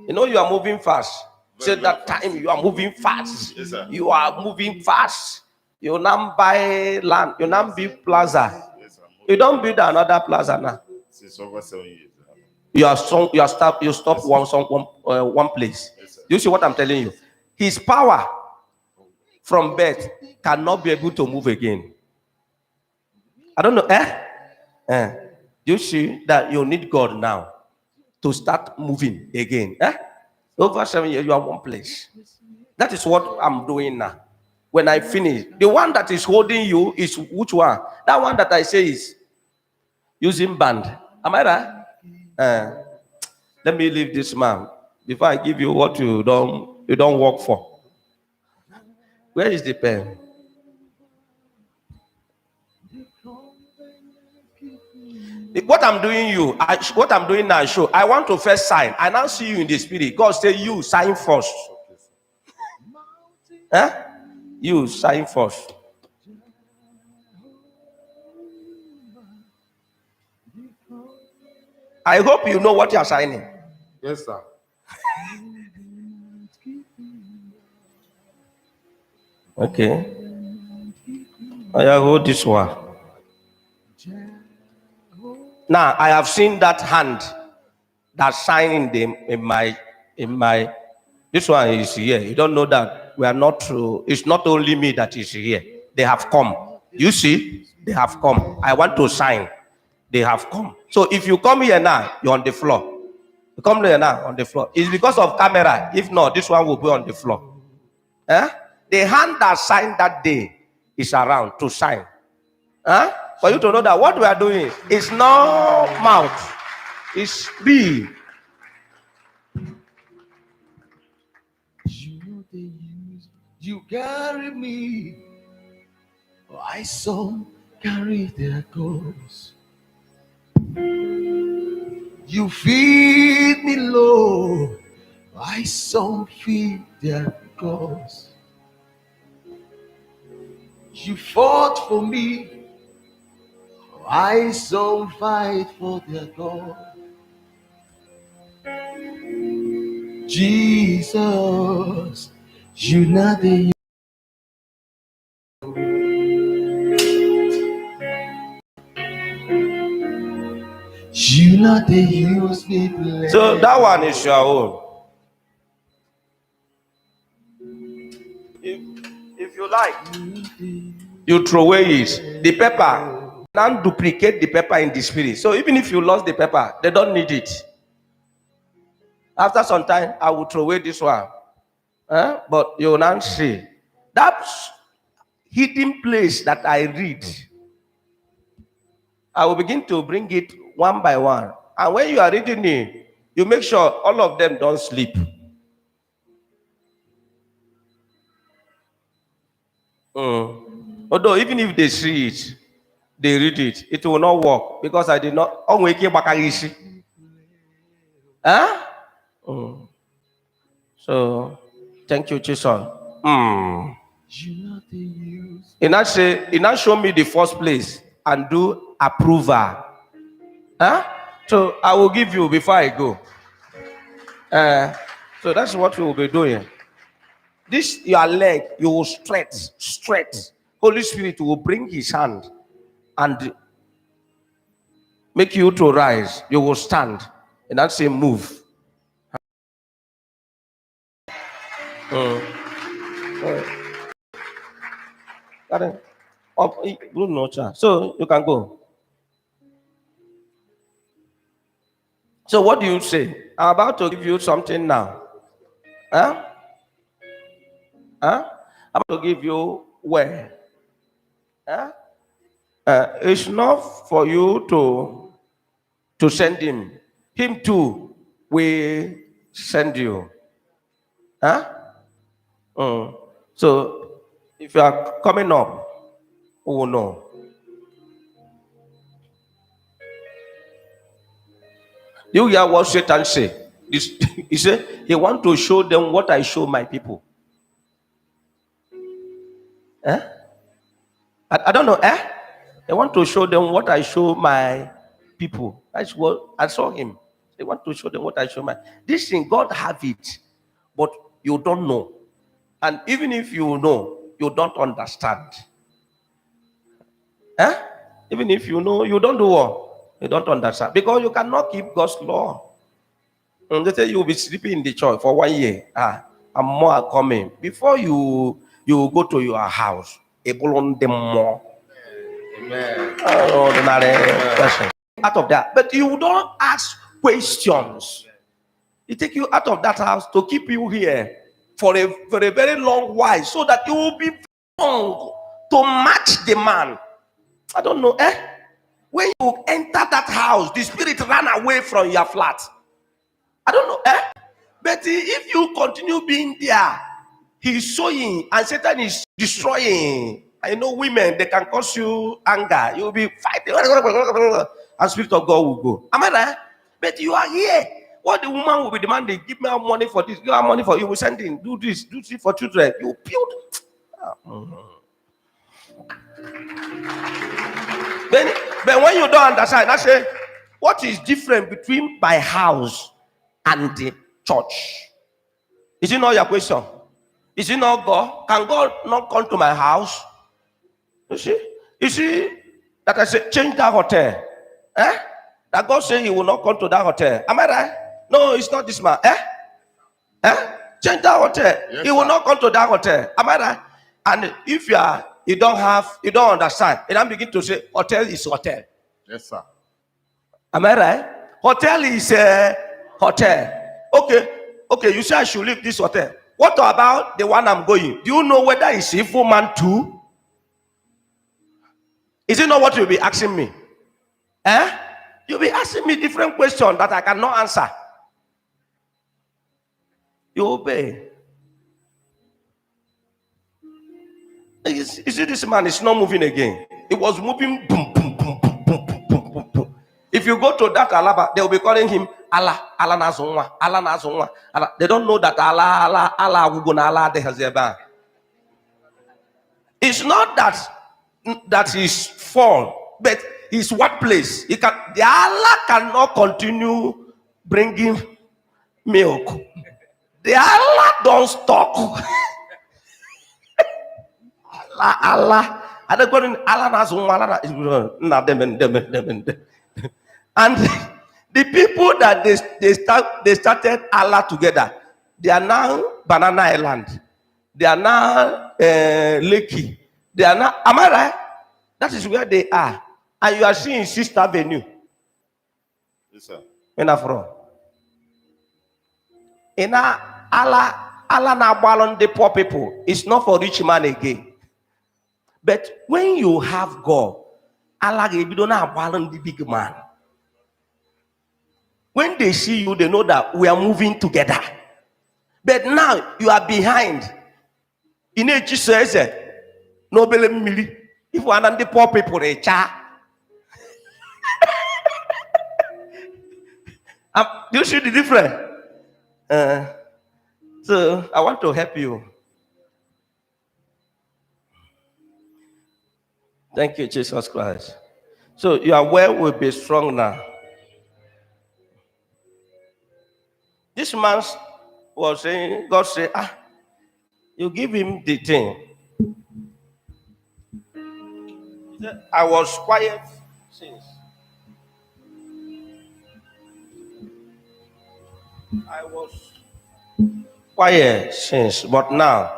You know you are moving fast. Say that time you are moving fast. Yes, sir. You are moving fast. You now buy land. You now build plaza. Yes, sir. You don't build another plaza now. Since over 7 years. You stop one place. Yes, sir. You see what I'm telling you? His power from birth cannot be able to move again. I don't know. You see that you need God now to start moving again. Over 7 years, you are one place. That is what I'm doing now. When I finish, the one that is holding you is which one? That one that I say is using band. Am I right? Let me leave this man before I give you what you don't work for. Where is the pen? What I'm doing now, show. I want to first sign. I now see you in the spirit. God say you sign first. You sign first. I hope you know what you are signing. Yes, sir. Okay. I hold this one. Now I have seen that hand that signing in my this one is here. You don't know that we are not true. It's not only me that is here. They have come. You see, they have come. I want to sign. They have come. So if you come here now, you're on the floor. You come here now on the floor. It's because of camera. If not, this one will be on the floor. The hand that signed that day is around to sign. Huh? For you to know that what we are doing is not mouth, it's be. You carry me. I some carry their goals. You feed me low. I some feed their goals. You fought for me. I some fight for their God. Jesus, you not the you not the use me play. So that one is your own. If you like, you throw away it. The pepper, now duplicate the pepper in the spirit. So even if you lost the pepper, they don't need it. After some time, I will throw away this one. But you will now see that hidden place that I read. I will begin to bring it one by one. And when you are reading it, you make sure all of them don't sleep. Although even if they see it, they read it, it will not work because I did not. Huh? So, thank you, Jason. He now show me the first place and do approval. Huh? So I will give you before I go. So that's what we will be doing. This your leg, you will stretch. Holy Spirit will bring his hand and make you to rise. You will stand and then say move. So you can go. So what do you say? I'm about to give you something now. I'm about to give you where? It's not for you to send him. Him too will send you. So if you are coming up, oh no. You hear what Satan say? He said he want to show them what I show my people. I don't know. They want to show them what I show my people. That's what I saw him. They want to show them what I show my. This thing, God have it, but you don't know. And even if you know, you don't understand. Even if you know, you don't do what? You don't understand. Because you cannot keep God's law. And they say you will be sleeping in the church for 1 year. And more are coming. Before you go to your house, more. Amen. Ordinary question. Out of that. But you don't ask questions. It take you out of that house to keep you here for a very long while so that you will be strong to match the man. I don't know. When you enter that house, the spirit ran away from your flat. I don't know. But if you continue being there, he's sowing and Satan is destroying. I know women, they can cause you anger. You'll be fighting. And Spirit of God will go. Am I right? But you are here. What the woman will be demanding, give me money for this, give me money for you will send in, do this for children. You build. But when you don't understand, I say, what is different between my house and the church? Is it not your question? Is it not God? Can God not come to my house? You see that I say change that hotel. That God say he will not come to that hotel. Am I right? No, it's not this man. Change that hotel. Yes, he will sir. not come to that hotel. Am I right? And if you don't understand, and I begin to say hotel is hotel. Yes, sir. Am I right? Hotel is a hotel. Okay, you say I should leave this hotel. What about the one I'm going? Do you know whether it's evil man too? Is it not what you'll be asking me? Eh? You'll be asking me different questions that I cannot answer. You obey. You see, this man is not moving again. It was moving. Boom, boom, boom, boom, boom, boom, boom, boom. If you go to that Alaba, they will be calling him Allah, Allah Nazunwa, Allah Nazunwa. Allah. They don't know that Allah, Wuguna, Allah, de Hazeba. It's not that he's fall, but his workplace. The Allah cannot continue bringing milk. The Allah don't stop. Allah. And the people that they started Allah together, they are now Banana Island. They are now Lakey. They are now, am I right? That is where they are. And you are seeing 6th Avenue. Yes, sir. In Afro. In Allah na balance the poor people. It's not for rich man again. But when you have God, Allah you don't have balance the big man. When they see you, they know that we are moving together. But now you are behind. In a Jesus no believe if one of the poor people they cha. Do you see the difference? So I want to help you. Thank you, Jesus Christ. So your will will be strong now. This man was saying, God said, you give him the thing. I was quiet since. I was quiet since, but now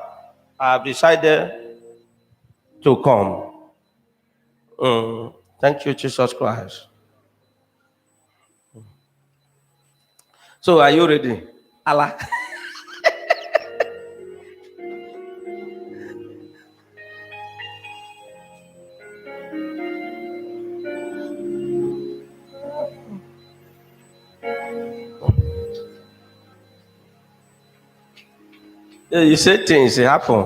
I have decided to come. Thank you, Jesus Christ. So, are you ready? Allah. You say things, they happen.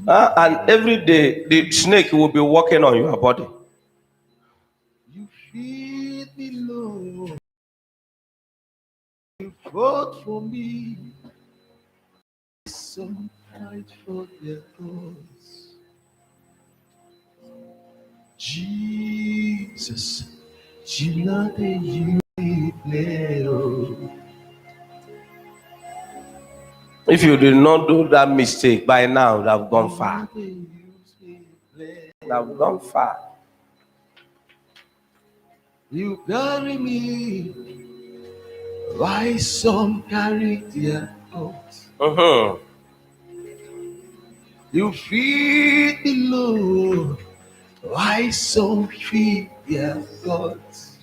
And every day, the snake will be walking on your body. You feed me, Lord. You fought for me. Some fight for their cause. Jesus, you know that you play. If you did not do that mistake, by now, you have gone far. You have gone far. You carry me, why some carry their thoughts. You feed me, Lord, why some feed their thoughts.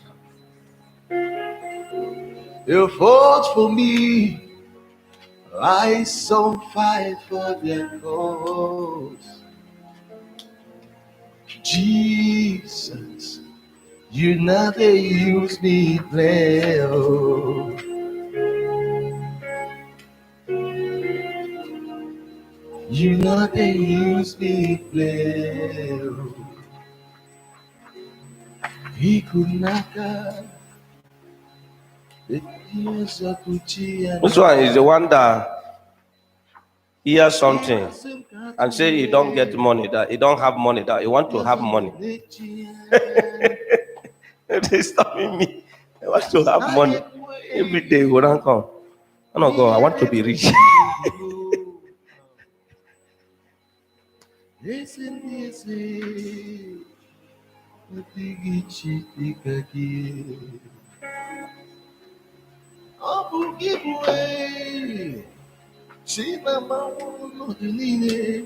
You fought for me, why some fight for their cause. Jesus, you never use me play. You never use me play. He could not have the tears of Uchi. This one is the one that hears something and say he don't get money, that he don't have money, that he want to have money. They stopping me. I want to have money. Every day we don't come. I don't go. I want to be rich. Give away. See my mouth, no delay.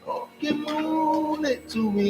Okay, moon to me.